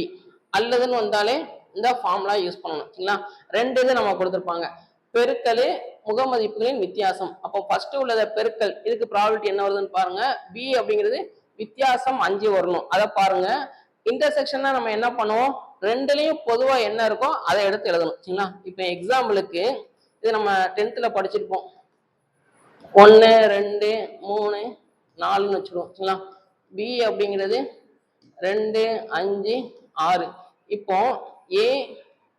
Speaker 1: அல்லதுன்னு வந்தாலே இந்த ஃபார்முலா யூஸ் பண்ணணும் சரிங்களா? 2 இது நம்ம கொடுத்துருப்பாங்க, பெருக்கல் முக மதிப்புகளின் வித்தியாசம். அப்போ ஃபர்ஸ்ட் உள்ளத பெருக்கல், இதுக்கு ப்ராபபிலிட்டி என்ன வருதுன்னு பாருங்க. B அப்படிங்கிறது வித்தியாசம் 5 வரணும், அதை பாருங்க. இன்டர்செக்ஷன்னா நம்ம என்ன பண்ணுவோம், 2லயும் பொதுவா என்ன இருக்கோ அதை எடுத்து எழுதணும் சரிங்களா? இப்போ எக்ஸாம்பிளுக்கு இது நம்ம 10th படிச்சிருப்போம். 1 2 3 4ன்னு வச்சுருவோம் சரிங்களா? B அப்படிங்கிறது 2 5 6. இப்போ A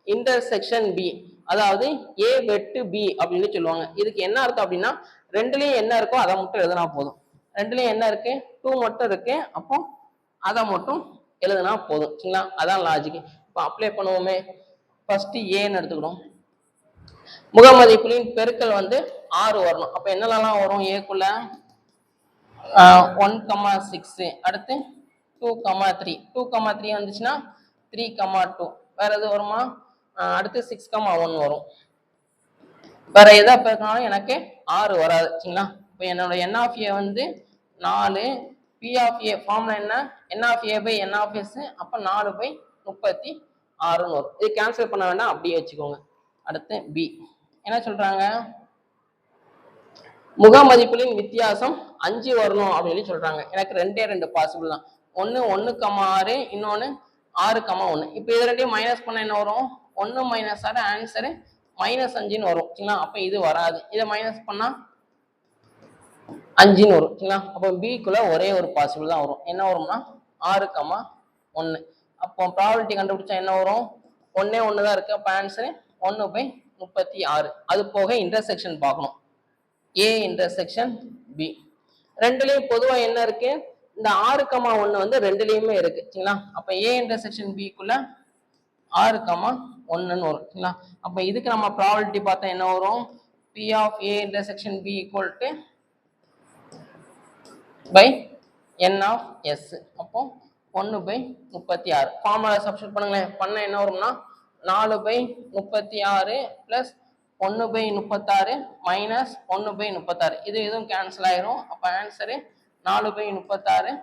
Speaker 1: இன்டர்செக்ஷன் B, அதாவது A வெட்டு B அப்படின்னு சொல்லுவாங்க. இதுக்கு என்ன அர்த்தம் அப்படின்னா 2லயும் என்ன இருக்கோ அதை மட்டும் எழுதினா போதும். 2லயும் என்ன இருக்கு, 2 மட்டும் இருக்கு, அப்போ அதை மட்டும் எழுதினா போதும் சரிங்களா? அதான் லாஜிக். இப்போ அப்ளை பண்ணுவோமே. ஃபர்ஸ்ட் ஏன்னு எடுத்துக்கிறோம். முக மதிப்புகளின் பெருக்கல் வந்து 6 வரணும். அப்ப என்னெல்லாம் வரும் ஏக்குள்ள, 1,6, அடுத்து 2,3. 2,3 வந்துச்சுன்னா 3,2. வேற எது வருமா, அடுத்து 6,1 வரும். வேற எதை பெருக்கினாலும் எனக்கு 6 வராது சரிங்களா? இப்போ என்னோட NF வந்து 4. P of A ஃபார்முலா என்ன, NF A by NF S. அப்ப 4/36ன்னு வரும். இது கேன்சல் பண்ண வேண்டாம், அப்படியே வச்சுக்கோங்க. அடுத்து B என்ன சொல்றாங்க, முக மதிப்புகளின் வித்தியாசம் 5 வரணும் அப்படின்னு சொல்றாங்க. எனக்கு 2 பாசிபிள் தான். ஒன்னு 1,6, இன்னொன்னு 6,1. இப்போ இது ரெண்டையும் மைனஸ் பண்ண என்ன வரும், 1 - 6 ஆன்சரு -5ன்னு வரும் சரிங்களா? அப்ப இது வராது. இதை மைனஸ் பண்ணா 5ன்னு வரும் சரிங்களா? அப்போ பிக்குள்ள ஒரே ஒரு பாசிபிள் தான் வரும். என்ன வரும்னா 6,1. அப்போ ப்ராபபிலிட்டி கண்டுபிடிச்சா என்ன வரும், 1 1 தான் இருக்கு. அப்ப ஆன்சரு 1/36. அது போக இன்டர்செக்ஷன் பார்க்கணும், A இன்டர்செக்ஷன் B. 2லயும் பொதுவா என்ன இருக்கு, இந்த 6,1 வந்து 2லயுமே இருக்கு சரிங்களா? அப்ப A இன்டர்செக்ஷன் B க்குள்ள 6,1ன்னு வரும் சரிங்களா? அப்ப இதுக்கு நம்ம ப்ராபபிலிட்டி பார்த்தா என்ன வரும், P of A intersection B equal to by n of s. அப்போ 1/36 ஃபார்முலா சப்ஸ்டிட் பண்ணுங்களேன். பண்ண என்ன வரும்னா 4/36 பிளஸ் 1/36 மைனஸ் 1/36. இது எதுவும் கேன்சல் ஆயிரும். அப்போ ஆன்சரு 4/36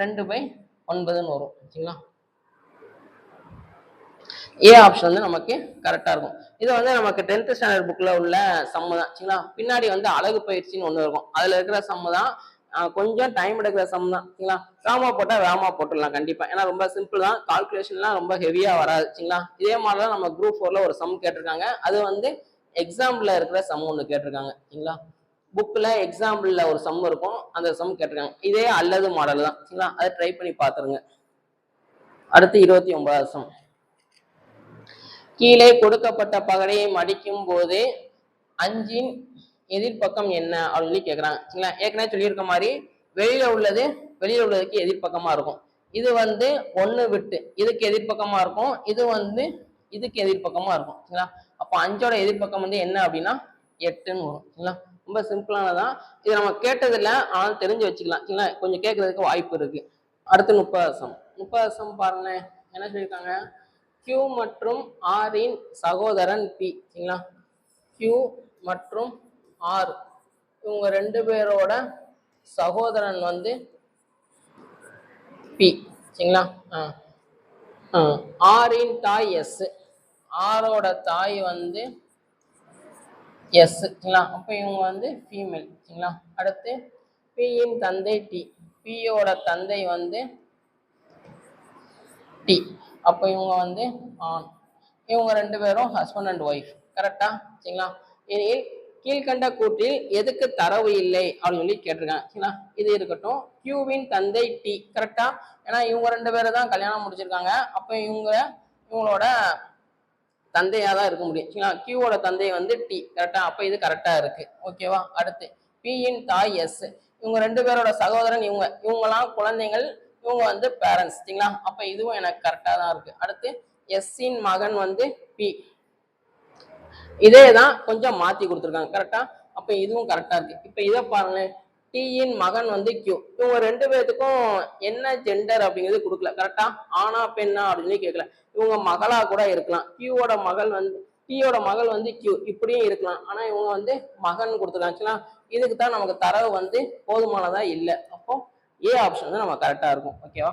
Speaker 1: 2/9 வரும். சரிங்களா? ஏ ஆப்ஷன் வந்து நமக்கு கரெக்டா இருக்கும். இது வந்து நமக்கு 10th ஸ்டாண்டர்ட் புக்ல உள்ள சம்மு தான். சரிங்களா? பின்னாடி வந்து அழகு பயிற்சின்னு ஒண்ணு இருக்கும். அதுல இருக்கிற சம்மு தான். கொஞ்சம் டைம் எடுக்கிற சம் தான். சரிங்களா? வேகமா போட்டா வேகமா போட்டுடலாம் கண்டிப்பா. ஏன்னா ரொம்ப சிம்பிள் தான். கால்குலேஷன்லாம் ரொம்ப ஹெவியா வராது. சரிங்களா? இதே மாதிரி தான் நம்ம குரூப் 4ல ஒரு சம் கேட்டிருக்காங்க. அது வந்து எக்ஸாம்பிள்ல இருக்கிற சம் ஒன்று கேட்டிருக்காங்க. சரிங்களா? புக்ல எக்ஸாம்பிள்ல ஒரு சம் இருக்கும். அந்த சம் கேட்டிருக்காங்க. இதே அல்லது மாடல் தான். சரிங்களா? அதை ட்ரை பண்ணி பார்த்துருங்க. அடுத்து 29வது சம். கீழே கொடுக்கப்பட்ட பகடையை மடிக்கும் போது 5ன் எதிர்பக்கம் என்ன அப்படின்னு கேட்குறாங்க. சரிங்களா? ஏற்கனவே சொல்லியிருக்க மாதிரி வெளியில உள்ளதுக்கு எதிர்பக்கமா இருக்கும். இது வந்து 1 விட்டு இதுக்கு எதிர்பக்கமா இருக்கும். இது வந்து இதுக்கு எதிர்பக்கமா இருக்கும். சரிங்களா? அப்போ 5ஓட எதிர்பக்கம் வந்து என்ன அப்படின்னா 8ன்னு வரும். சரிங்களா? ரொம்ப சிம்பிளானதான். இது நம்ம கேட்டதில்ல, ஆனால் தெரிஞ்சு வச்சுக்கலாம். சரிங்களா? கொஞ்சம் கேட்கறதுக்கு வாய்ப்பு இருக்கு. அடுத்து 30வது சம். 30வது சம் பாருங்க. என்ன சொல்லியிருக்காங்க? Q மற்றும் R இன் சகோதரன் P. சரிங்களா? Q மற்றும் R இவங்க ரெண்டு பேரோட சகோதரன் வந்து P. சரிங்களா? R இன் தாய் S. ஆரோட தாய் வந்து S. சரிங்களா? அப்போ இவங்க வந்து ஃபீமேல். சரிங்களா? அடுத்து P இன் தந்தை T. P யோட தந்தை வந்து T. அப்போ இவங்க வந்து ஆண். இவங்க ரெண்டு பேரும் ஹஸ்பண்ட் அண்ட் ஒய்ஃப். கரெக்டா? சரிங்களா? இனி கீழ்கண்ட கூற்றில் எதுக்கு தரவு இல்லை அப்படின்னு சொல்லி கேட்டிருக்காங்க. சரிங்களா? இது இருக்கட்டும். கியூவின் தந்தை டி. கரெக்டா? ஏன்னா இவங்க ரெண்டு பேரும் தான் கல்யாணம் முடிச்சிருக்காங்க. அப்போ இவங்களோட தந்தையா தான் இருக்க முடியும். சரிங்களா? கியூவோட தந்தை வந்து டி. கரெக்டா? அப்போ இது கரெக்டா இருக்கு. ஓகேவா? அடுத்து பியின் தாய் எஸ். இவங்க ரெண்டு பேரோட சகோதரன் இவங்கெல்லாம் குழந்தைகள், இவங்க வந்து பேரண்ட்ஸ். சரிங்களா? அப்ப இதுவும் எனக்கு கரெக்டா தான் இருக்கு. அடுத்து எஸ்ஸின் மகன் வந்து பி. இதே தான் கொஞ்சம் மாத்தி கொடுத்துருக்காங்க. கரெக்டா? அப்ப இதுவும் கரெக்டா இருக்கு. இப்ப இதை பாருங்களேன். டியின் மகன் வந்து கியூ. இவங்க ரெண்டு பேர்த்துக்கும் என்ன ஜெண்டர் அப்படிங்கிறது கொடுக்கல. கரெக்டா? ஆனா பெண்ணா அப்படின்னு கேட்கல. இவங்க மகளா கூட இருக்கலாம். கியூவோட மகள் வந்து டியோட மகள் வந்து கியூ, இப்படியும் இருக்கலாம். ஆனா இவங்க வந்து மகன் கொடுத்துருக்காங்க. இதுக்கு தான் நமக்கு தரவு வந்து போதுமானதா இல்லை. அப்போ ஏ ஆப்ஷன் வந்து நம்ம கரெக்டா இருக்கும். ஓகேவா?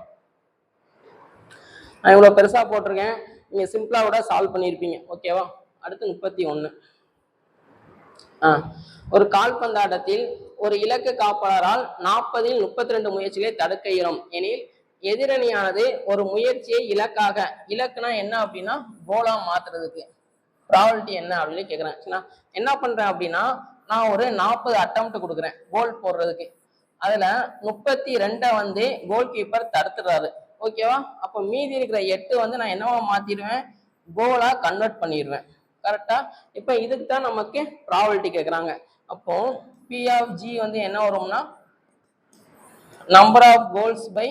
Speaker 1: நான் இவ்வளவு பெருசா போட்டிருக்கேன். நீங்க சிம்பிளா கூட சால்வ் பண்ணியிருப்பீங்க. ஓகேவா? அடுத்து 31. ஒரு கால்பந்தாட்டத்தில் ஒரு இலக்கு காப்பாளரால் 40ல் 32 முயற்சிகளை தடுக்க இயலும் எனில் எதிரணியானது ஒரு முயற்சியை இலக்குனா என்ன அப்படின்னா கோலா மாத்துறதுக்கு ப்ராபபிலிட்டி என்ன அப்படின்னு கேட்குறேன். என்ன பண்றேன் அப்படின்னா நான் ஒரு 40 அட்டம்ப்ட் கொடுக்குறேன் கோல் போடுறதுக்கு. அதுல 32 வந்து கோல் கீப்பர் தடுத்துறாரு. ஓகேவா? அப்போ மீதி இருக்கிற 8 வந்து நான் என்னவா மாத்திடுவேன்? கோலா கன்வெர்ட் பண்ணிடுவேன். கரெக்டா? இப்ப இதுக்கு தான் நமக்கு ப்ராபபிலிட்டி கேட்குறாங்க. அப்போ P of G வந்து என்ன வரும்னா number of goals by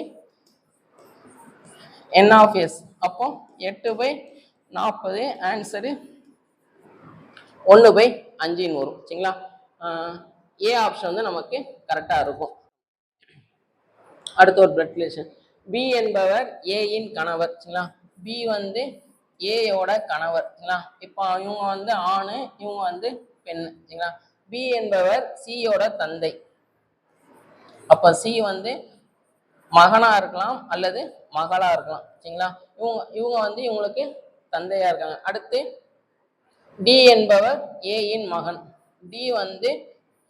Speaker 1: N of S. அப்போ 8/40 ஆன்சரு 1/5 வரும். சரிங்களா? ஏ ஆப்ஷன் வந்து நமக்கு கரெக்டா இருக்கும். அடுத்த ஒரு பிளட் ரிலேஷன். பி என்பவர் ஏயின் கணவர். சரிங்களா? பி வந்து ஏயோட கணவர். சரிங்களா? இப்போ இவங்க வந்து ஆணு, இவங்க வந்து பெண். சரிங்களா? பி என்பவர் சியோட தந்தை. அப்ப சி வந்து மகனா இருக்கலாம் அல்லது மகளா இருக்கலாம். சரிங்களா? இவங்க வந்து இவங்களுக்கு தந்தையா இருக்காங்க. அடுத்து டி என்பவர் ஏயின் மகன். டி வந்து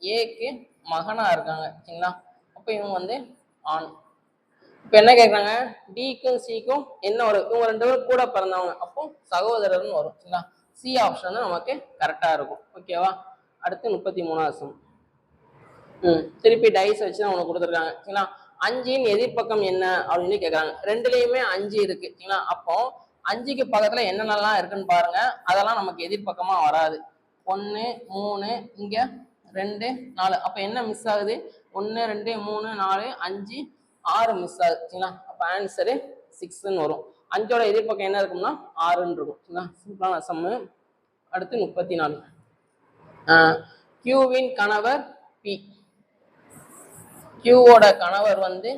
Speaker 1: ஏக்கு மகனா இருக்காங்க. சரிங்களா? அப்ப இவங்க வந்து ஆண். இப்ப என்ன கேட்குறாங்க? டிக்கும் சிக்கும் என்ன வரும்? இவங்க ரெண்டு பேரும் கூட பிறந்தவங்க. அப்போ சகோதரர்னு வரும். சரிங்களா? சி ஆப்ஷன் நமக்கு கரெக்டா இருக்கும். ஓகேவா? அடுத்து 33வது சம். திருப்பி டைஸ் வச்சு தான் உனக்கு கொடுத்துருக்காங்க. சரிங்களா? 5ன் எதிர்பக்கம் என்ன அப்படின்னு கேட்குறாங்க. ரெண்டுலேயுமே 5 இருக்கு. சரிங்களா? அப்போ 5க்கு பக்கத்துல என்னென்னலாம் இருக்குன்னு பாருங்க. அதெல்லாம் நமக்கு எதிர்பக்கமா வராது. 1 3 இங்க 2 4. அப்ப என்ன மிஸ் ஆகுது? 1 2 3 4 5 6 மிஸ் ஆகுது. சரிங்களா? அப்ப ஆன்சரு 6ன்னு வரும். 5ஓட எதிர்பக்கம் என்ன இருக்கும்னா 6ன்னு இருக்கும். சரிங்களா? சிம்பிளான சம்மு. அடுத்து 34. கியூவின் கணவர் பி. கியூவோட கணவர் வந்து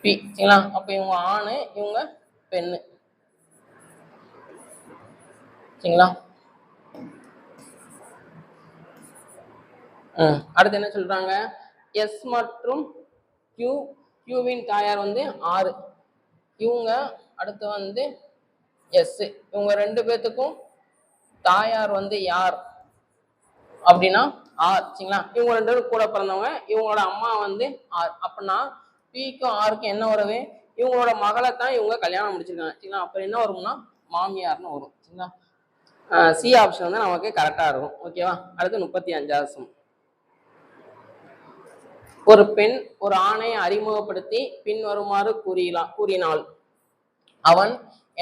Speaker 1: பி சரிங்களா. அப்ப இவங்க ஆணு இவங்க பெண்ணு சரிங்களா. அடுத்து என்ன சொல்றாங்க, எஸ் மற்றும் கியூ, கியூவின் தாயார் வந்து ஆறு, இவங்க அடுத்து வந்து எஸ், இவங்க ரெண்டு பேர்த்துக்கும் தாயார் வந்து யார் அப்படின்னா ஆர் சரிங்களா. இவங்க ரெண்டு பேரும் கூட பிறந்தவங்க, இவங்களோட அம்மா வந்து ஆர். அப்படின்னா பிக்கும் ஆருக்கும் என்ன உறவு, இவங்களோட மகளை தான் இவங்க கல்யாணம் முடிச்சிருக்காங்க சரிங்களா. அப்ப என்ன வரும்னா மாமியார்னு வரும் சரிங்களா. சி ஆப்ஷன் வந்து நமக்கு கரெக்டா இருக்கும் ஓகேவா. அடுத்து 35வது சம். ஒரு பெண் ஒரு ஆணை அறிமுகப்படுத்தி பின் வருமாறு கூறினாள், அவன்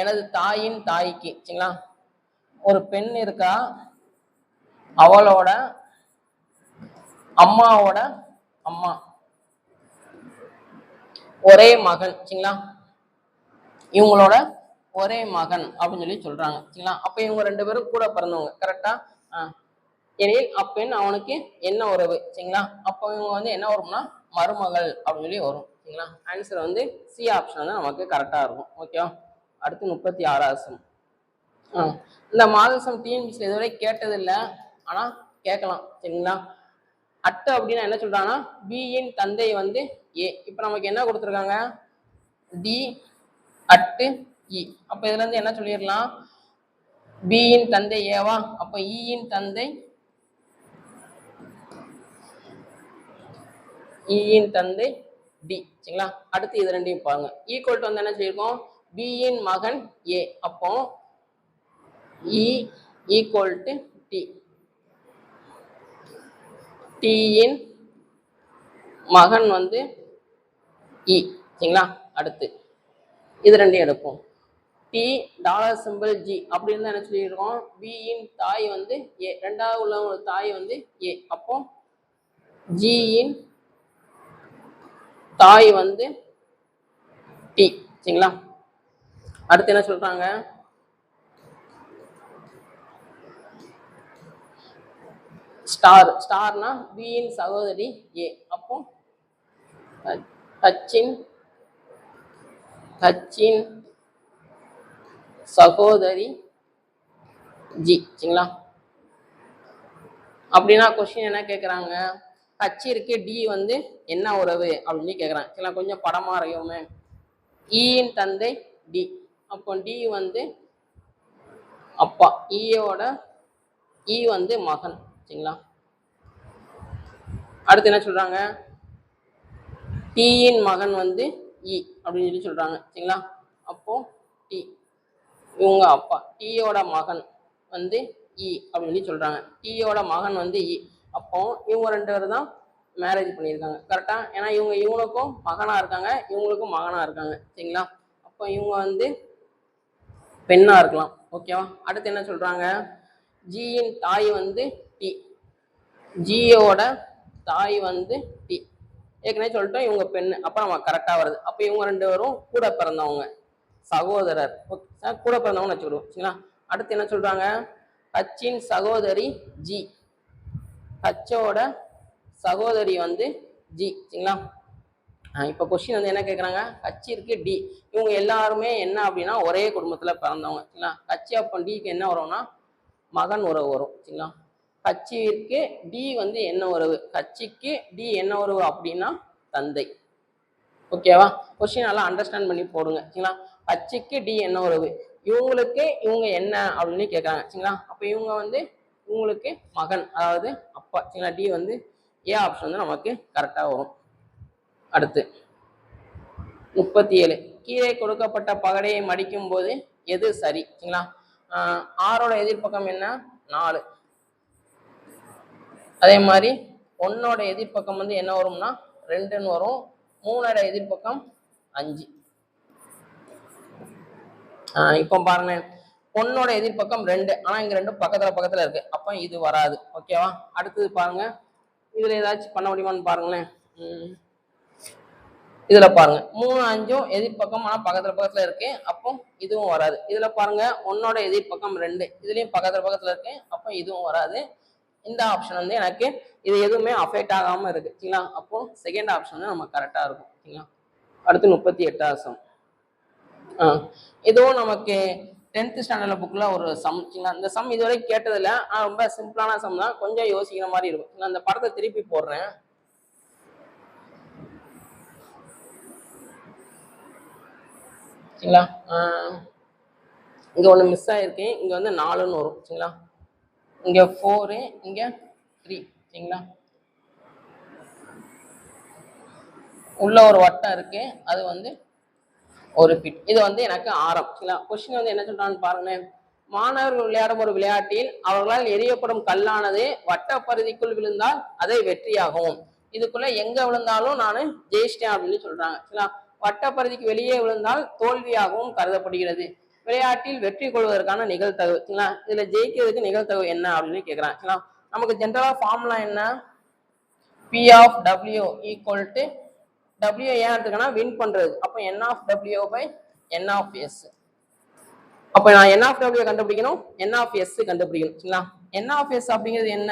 Speaker 1: எனது தாயின் தாய்க்கு சரிங்களா. ஒரு பெண் இருக்கா, அவளோட அம்மாவோட அம்மா ஒரே மகன் சரிங்களா, இவங்களோட ஒரே மகன் அப்படின்னு சொல்லி சொல்றாங்க சரிங்களா. அப்ப இவங்க ரெண்டு பேரும் கூட பிறந்தவங்க கரெக்டா. எனில் அப்பெண் அவனுக்கு என்ன உறவு சரிங்களா. அப்போ இவங்க வந்து என்ன வரும்னா மருமகள் அப்படின்னு சொல்லி வரும் சரிங்களா. ஆன்சர் வந்து சி ஆப்ஷன் வந்து நமக்கு கரெக்டா இருக்கும் ஓகேவா. அடுத்து 36வது சம். இந்த மாடல் சம் டிஎன்பிசியில் இதுவரை கேட்டது இல்லை, ஆனா கேட்கலாம் சரிங்களா. அட்டு அப்படின்னா என்ன சொல்றாங்கன்னா பியின் தந்தை வந்து ஏ. இப்ப நமக்கு என்ன கொடுத்துருக்காங்க, டி அட்டு இ. அப்ப இதுல இருந்து என்ன சொல்லிடலாம், பியின் தந்தை ஏவா, அப்ப இயின் தந்தை இயின் தந்தை டி சரிங்களா. அடுத்து இது ரெண்டையும் பாருங்க, ஈக்குவல் டு வந்து என்ன சொல்லியிருக்கோம், பியின் மகன் ஏ, அப்போ இ ஈக்குவல் டு டி, டியின் மகன் வந்து இ சரிங்களா. அடுத்து இது ரெண்டையும் எடுப்போம், டி டாலர் சிம்பிள் ஜி அப்படின்னு என்ன சொல்லியிருக்கோம், பியின் தாய் வந்து ஏ, ரெண்டாவது உள்ள ஒரு தாய் வந்து ஏ, அப்போ ஜியின் தாய் வந்து டி சரிங்களா. அடுத்து என்ன சொல்றாங்க, ஸ்டார், ஸ்டார்னா பியின் சகோதரி ஏ, அப்போ ஹச்சின் சகோதரி ஜி சரிங்களா. அப்படின்னா கொஸ்டின் என்ன கேட்குறாங்க, ஹச் இருக்கு, டி வந்து என்ன உறவு அப்படின்னு கேட்குறாங்க சரிங்களா. கொஞ்சம் படமா அறியுமே, இயின் தந்தை டி, அப்போ டி வந்து அப்பா, ஈயோட இ வந்து மகன் சரிங்களா. அடுத்து என்ன சொல்றாங்க, டியின் மகன் வந்து இ அப்படின்னு சொல்லி சொல்றாங்க சரிங்களா. அப்போ டி இவங்க அப்பா, டீயோட மகன் வந்து இ அப்படின்னு சொல்லி சொல்றாங்க, டீயோட மகன் வந்து இ. அப்போ இவங்க ரெண்டு பேரும் தான் மேரேஜ் பண்ணியிருக்காங்க கரெக்டா. ஏன்னா இவங்களுக்கும் மகனா இருக்காங்க, இவங்களுக்கும் மகனா இருக்காங்க சரிங்களா. அப்போ இவங்க வந்து பெண்ணா இருக்கலாம் ஓகேவா. அடுத்து என்ன சொல்றாங்க, ஜியின் தாய் வந்து டி, ஜியோட தாய் வந்து டி, ஏற்கனவே சொல்லிட்டோம் இவங்க பெண்ணு, அப்ப நம்ம கரெக்டா வருது. அப்ப இவங்க ரெண்டு பேரும் கூட பிறந்தவங்க சகோதரர், கூட பிறந்தவங்க வச்சுக்கிடுவோம் சரிங்களா. அடுத்து என்ன சொல்றாங்க, ஹச்சின் சகோதரி ஜி, ஹச்சோட சகோதரி வந்து ஜி சரிங்களா. இப்ப கொஸ்டின் வந்து என்ன கேட்கறாங்க, ஹச் இருக்கு டி, இவங்க எல்லாருமே என்ன அப்படின்னா ஒரே குடும்பத்துல பிறந்தவங்க சரிங்களா. ஹச் அப்ப டிக்கு என்ன வரும்னா மகன் உறவு வரும் சரிங்களா. ஹச்சிற்கு டி வந்து என்ன உறவு, ஹச்சிக்கு டி என்ன உறவு அப்படின்னா தந்தை ஓகேவா. கொஸ்டின் நல்லா அண்டர்ஸ்டாண்ட் பண்ணி போடுங்க சரிங்களா. ஹச்சிக்கு டி என்ன உறவு, இவங்களுக்கு இவங்க என்ன அப்படின்னு கேட்கறாங்க சரிங்களா. அப்ப இவங்க வந்து இவங்களுக்கு மகன், அதாவது அப்பா சரிங்களா. டி வந்து ஏ ஆப்ஷன் வந்து நமக்கு கரெக்டா வரும். அடுத்து 37, கீழே கொடுக்கப்பட்ட பகடையை மடிக்கும் போது எது சரி சரிங்களா. ஆரோட எதிர்ப்பக்கம் என்ன 4, அதே மாதிரி 1ஓட எதிர்ப்பக்கம் வந்து என்ன வரும்னா 2ன்னு வரும், 3ஓட எதிர்ப்பக்கம் 5. இப்போ பாருங்க, 1ஓட எதிர்ப்பக்கம் 2, ஆனா இங்க ரெண்டும் பக்கத்துல இருக்கு, அப்ப இது வராது ஓகேவா. அடுத்தது பாருங்க, இதுல ஏதாச்சும் பண்ண முடியுமான்னு பாருங்களேன். இதுல பாருங்க 3, 5 எதிர்ப்பக்கம் ஆனா பக்கத்துல இருக்கு, அப்போ இதுவும் வராது. இதுல பாருங்க 1ஓட எதிர்ப்பக்கம் 2, இதுலயும் பக்கத்துல இருக்கு, அப்போ இதுவும் வராது. இந்த ஆப்ஷன் வந்து எனக்கு இது எதுவுமே அஃபெக்ட் ஆகாம இருக்கு சரிங்களா. அப்போ செகண்ட் ஆப்ஷன் வந்து நம்ம கரெக்டா இருக்கும் சரிங்களா. அடுத்து 38வது சம். இதுவும் நமக்கு 10th ஸ்டாண்டர்ட் புக்ல ஒரு சம் சரிங்களா. இந்த சம் இதுவரை கேட்டதில்ல, ரொம்ப சிம்பிளான சம் தான், கொஞ்சம் யோசிக்கிற மாதிரி இருக்கும். நான் இந்த படத்தை திருப்பி போடுறேன் சரிங்களா. இங்க ஒண்ணு மிஸ் ஆயிருக்கு, இங்க வந்து 4ன்னு வரும் சரிங்களா. இங்க 4 இங்க 3 சரிங்களா. உள்ள ஒரு வட்டம் இருக்கு, அது வந்து ஒரு பிட். இது வந்து எனக்கு ஆரம் சரிங்களா. கொஸ்டின் வந்து என்ன சொல்றான்னு பாருங்க. மாணவர்கள் விளையாடும் ஒரு விளையாட்டில் அவர்களால் எரியப்படும் கல்லானது வட்ட பகுதிக்குள் விழுந்தால் அதை வெற்றியாகவும், இதுக்குள்ள எங்க விழுந்தாலும் நான் ஜெயிச்சிட்டேன் அப்படின்னு சொல்றாங்க சரிங்களா. வட்ட பகுதிக்கு வெளியே விழுந்தால் தோல்வியாகவும் கருதப்படுகிறது. விளையாட்டில் வெற்றி கொள்வதற்கான நிகழ்தகவு சரிங்களா. இதுல ஜெயிக்கிறதுக்கு நிகழ்தகவு என்ன அப்படின்னு கேட்கறாங்க சரிங்களா. நமக்கு ஜென்ரலா ஃபார்முலா என்ன, P of W equal to W ஏன் எடுத்துக்கனா வின் பண்றது, அப்போ N of W by N of S. அப்போ நான் N of W கண்டுபிடிக்கணும், N of S கண்டுபிடிக்கணும் சரிங்களா. N of S அப்படிங்கிறது என்ன,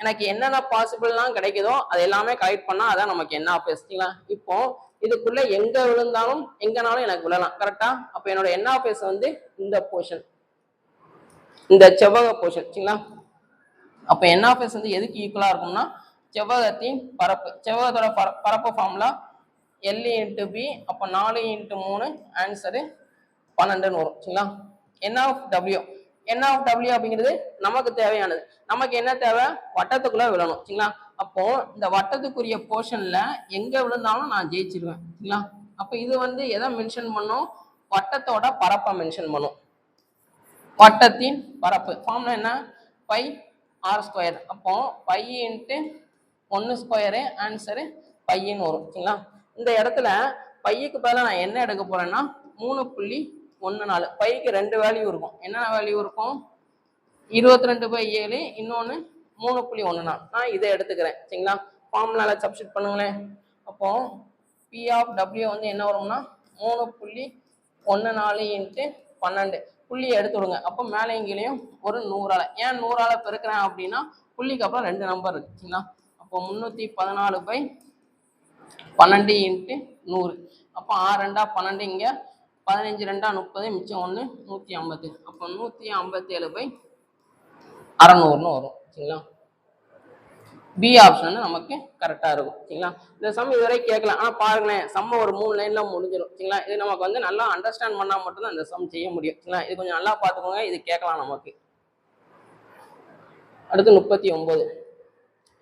Speaker 1: எனக்கு என்னென்ன பாசிபிள்லாம் கிடைக்குதோ அது எல்லாமே கலெக்ட் பண்ணா அதான் நமக்கு N of S சரிங்களா. இப்போ இதுக்குள்ள எங்க விழுந்தாலும் எங்கனாலும் எனக்கு விழலாம் கரெக்டா. அப்போ என்னோட N of S வந்து இந்த போர்ஷன், இந்த செவ்வக போர்ஷன் சரிங்களா. அப்போ N of S வந்து எதுக்கு ஈக்குவலா இருக்கும்னா செவ்வகத்தின் பரப்பு, செவ்வகத்தோட பரப்பு ஃபார்முலா L into B, அப்போ 4 into 3 ஆன்சரு 12ன்னு வரும் சரிங்களா. N of W, N of W அப்படிங்கிறது நமக்கு தேவையானது, நமக்கு என்ன தேவை, வட்டத்துக்குள்ள விழணும் சரிங்களா. அப்போ இந்த வட்டத்துக்குரிய போர்ஷன்ல எங்க விழுந்தாலும் நான் ஜெயிச்சிருவேன் சரிங்களா. அப்போ இது வந்து எதை மென்ஷன் பண்ணும், வட்டத்தோட பரப்பை மென்ஷன் பண்ணும். வட்டத்தின் பரப்பு ஃபார்முலா என்ன, பை ஆர் ஸ்கொயர். அப்போ பை இன்ட்டு 1 ஸ்கொயரு ஆன்சரு பையன்னு வரும் சரிங்களா. இந்த இடத்துல பையுக்கு பதிலாக நான் என்ன எடுக்க போறேன்னா 3.14. பைக்கு 2 வேல்யூ இருக்கும், என்னென்ன வேல்யூ இருக்கும், 22/7, இன்னொன்று 3.14. நான் இதை எடுத்துக்கிறேன் சரிங்களா. ஃபார்முலால சப்ஸ்டிட் பண்ணுங்களேன். அப்போ P of W வந்து என்ன வரும்னா 3.14 இன்ட்டு 12 புள்ளியை எடுத்து விடுங்க. அப்போ மேலே இங்கேயும் ஒரு 100ஆல, ஏன் 100ஆல பெருக்கிறேன் அப்படின்னா புள்ளிக்கு அப்புறம் 2 நம்பர் இருக்கு சரிங்களா. அப்போ 314/12 இன்ட்டு 100. அப்போ 6 2 12, இங்க 15 2 30, மிச்சம் 1 150. அப்போ 157/600ன்னு வரும் சரிங்களா. பி ஆப்ஷன் வந்து நமக்கு கரெக்டா இருக்கும் சரிங்களா. இந்த சம் இதுவரை கேட்கல, ஆனா பாருங்களேன் சம்ம ஒரு 3 லைன்ல முடிஞ்சிடும் சரிங்களா. இது நமக்கு வந்து நல்லா அண்டர்ஸ்டாண்ட் பண்ணா மட்டும்தான் இந்த சம் செய்ய முடியும் சரிங்களா. இது கொஞ்சம் நல்லா பார்த்துக்கோங்க, இது கேட்கலாம் நமக்கு. அடுத்து 39,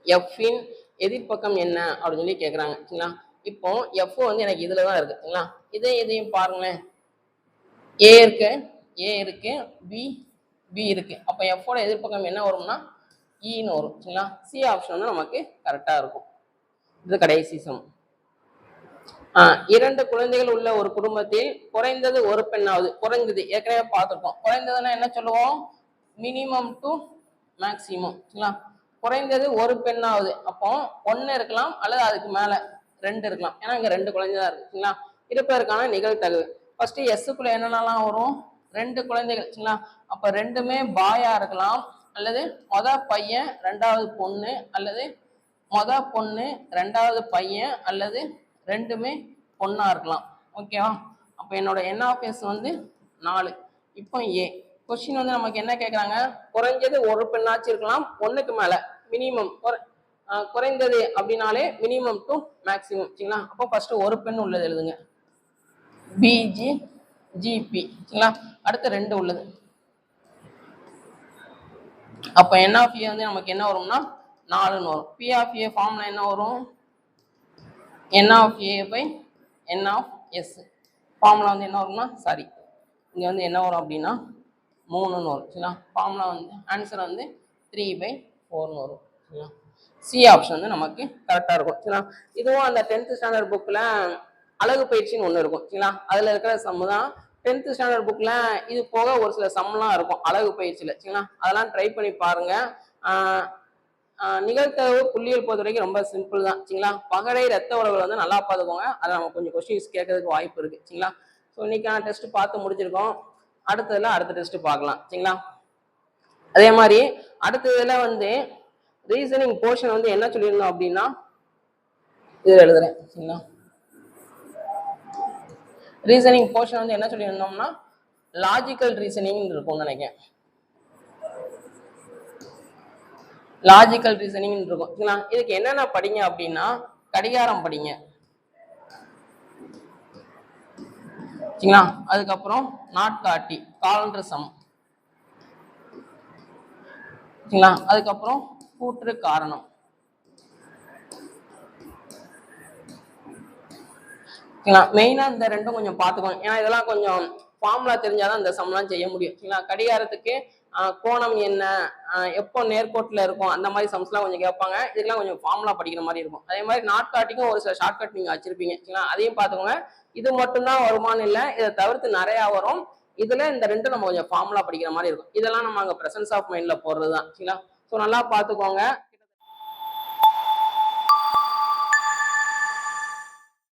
Speaker 1: எஃப்இன் எதிர்பக்கம் என்ன அப்படின்னு சொல்லி கேட்குறாங்க சரிங்களா. இப்போ எஃப் வந்து எனக்கு இதுல தான் இருக்கு சரிங்களா. இதையும் பாருங்களேன், ஏ இருக்கு, ஏ இருக்கு, பி இருக்கு. அப்போ எஃபோட எதிர்பக்கம் என்ன வரும்னா ஈன்னு வரும் சரிங்களா. சி ஆப்ஷன் வந்து நமக்கு கரெக்டா இருக்கும். இது கடைசி சம். 2 குழந்தைகள் உள்ள ஒரு குடும்பத்தில் குறைந்தது ஒரு பெண்ணாவது, குறைந்தது ஏற்கனவே பார்த்துருக்கோம், குறைந்ததுன்னா என்ன சொல்லுவோம், மினிமம் டு மேக்சிமம் சரிங்களா. குறைந்தது ஒரு பெண்ணாவது, அப்போ 1 இருக்கலாம் அல்லது அதுக்கு மேல 2 இருக்கலாம், ஏன்னா இங்க 2 குழந்தை தான் இருக்கு சரிங்களா. இருப்பதற்கான நிகழ்தகவு ஃபர்ஸ்ட் எஸ்க்குள்ள என்னென்னலாம் வரும், 2 குழந்தைகள் சரிங்களா. அப்ப 2மே பாயா இருக்கலாம், அல்லது மொத பையன் 2வது பொண்ணு, அல்லது மொத பொண்ணு 2வது பையன், அல்லது 2மே பொண்ணா இருக்கலாம் ஓகேவா. அப்ப என்னோட N of S வந்து 4. இப்போ ஏ கொஸ்டின் வந்து நமக்கு என்ன கேட்குறாங்க, குறைஞ்சது ஒரு பெண்ணாச்சு இருக்கலாம், 1க்கு மேல மினிமம், குறைந்தது அப்படின்னாலே மினிமம் டு மேக்சிமம் சரிங்களா. அப்போ ஃபர்ஸ்ட் ஒரு பெண் உள்ளது எழுதுங்க, பிஜி ஜிபி சரிங்களா. அடுத்து 2 உள்ளது. அப்போ N of A வந்து நமக்கு என்ன வரும்னா 4ன்னு வரும். P of A ஃபார்முலா என்ன வரும், N of A by N of S. Formula வந்து என்ன வரும்னா, சாரி இங்கே வந்து என்ன வரும் அப்படின்னா 3ன்னு வரும் சரிங்களா. ஃபார்முலா வந்து ஆன்சர் வந்து 3/4ன்னு வரும் சரிங்களா. சி ஆப்ஷன் வந்து நமக்கு கரெக்டாக இருக்கும் சரிங்களா. இதுவும் அந்த 10th ஸ்டாண்டர்ட் புக்கில் அழகு பயிற்சின்னு ஒன்று இருக்கும் சரிங்களா. அதில் இருக்கிற சம்மு தான் 10th ஸ்டாண்டர்ட் புக்கில். இது போக ஒரு சில சம்லாம் இருக்கும் அழகு பயிற்சியில் சரிங்களா. அதெல்லாம் ட்ரை பண்ணி பாருங்க. நிகழ்தகவு புள்ளியல் பொறுத்த வரைக்கும் ரொம்ப சிம்பிள் தான் சரிங்களா. பகடை ரத்த உறவுகள் வந்து நல்லா பார்த்துக்கோங்க, அதை நம்ம கொஞ்சம் கொஸ்டின்ஸ் கேட்கறதுக்கு வாய்ப்பு இருக்கு சரிங்களா. ஸோ இன்னைக்கான டெஸ்ட் பார்த்து முடிச்சிருக்கோம், அடுத்த டெஸ்ட் பார்க்கலாம் சரிங்களா. அதே மாதிரி அடுத்ததுல வந்து ரீசனிங் போர்ஷன் வந்து என்ன சொல்லியிருந்தோம் அப்படின்னா இதில் எழுதுறேன் சரிங்களா. ரீசனிங் போர்ஷன் வந்து என்ன சொல்லியிருந்தோம்னா லாஜிக்கல் ரீசனிங் இருக்கும்னு நினைக்கிறேன். லாஜிக்கல் ரீசனிங் இருக்கும் சரிங்களா. இதுக்கு என்னென்ன படிங்க அப்படின்னா கடிகாரம் படிங்க சரிங்களா. அதுக்கப்புறம் நாட்காட்டி காலண்டர் சம் சரிங்களா. அதுக்கப்புறம் கூற்று காரணம் சரிங்களா. மெயினா இந்த ரெண்டும் கொஞ்சம் பார்த்துக்கோங்க. ஏன்னா இதெல்லாம் கொஞ்சம் ஃபார்முலா தெரிஞ்சாதான் இந்த சம்லாம் செய்ய முடியும் சரிங்களா. கடிகாரத்துக்கு கோணம் என்ன, எப்போ நேர்கோட்டில் இருக்கும், அந்த மாதிரி சம்ஸ்லாம் கொஞ்சம் கேட்பாங்க. இதுக்கெல்லாம் கொஞ்சம் ஃபார்முலா படிக்கிற மாதிரி இருக்கும். அதே மாதிரி நாட்காட்டிக்கும் ஒரு சில ஷார்ட்கட் நீங்கள் வச்சிருப்பீங்க சரிங்களா. அதையும் பார்த்துக்கோங்க. இது மட்டும்தான் வருமானம் இல்லை, இதை தவிர்த்து நிறையா வரும். இதுல இந்த ரெண்டு நம்ம கொஞ்சம் ஃபார்முலா படிக்கிற மாதிரி இருக்கும். இதெல்லாம் நம்ம அங்கே ப்ரெசன்ஸ் ஆஃப் மைண்ட்ல போடுறது தான் சரிங்களா. ஸோ நல்லா பார்த்துக்கோங்க.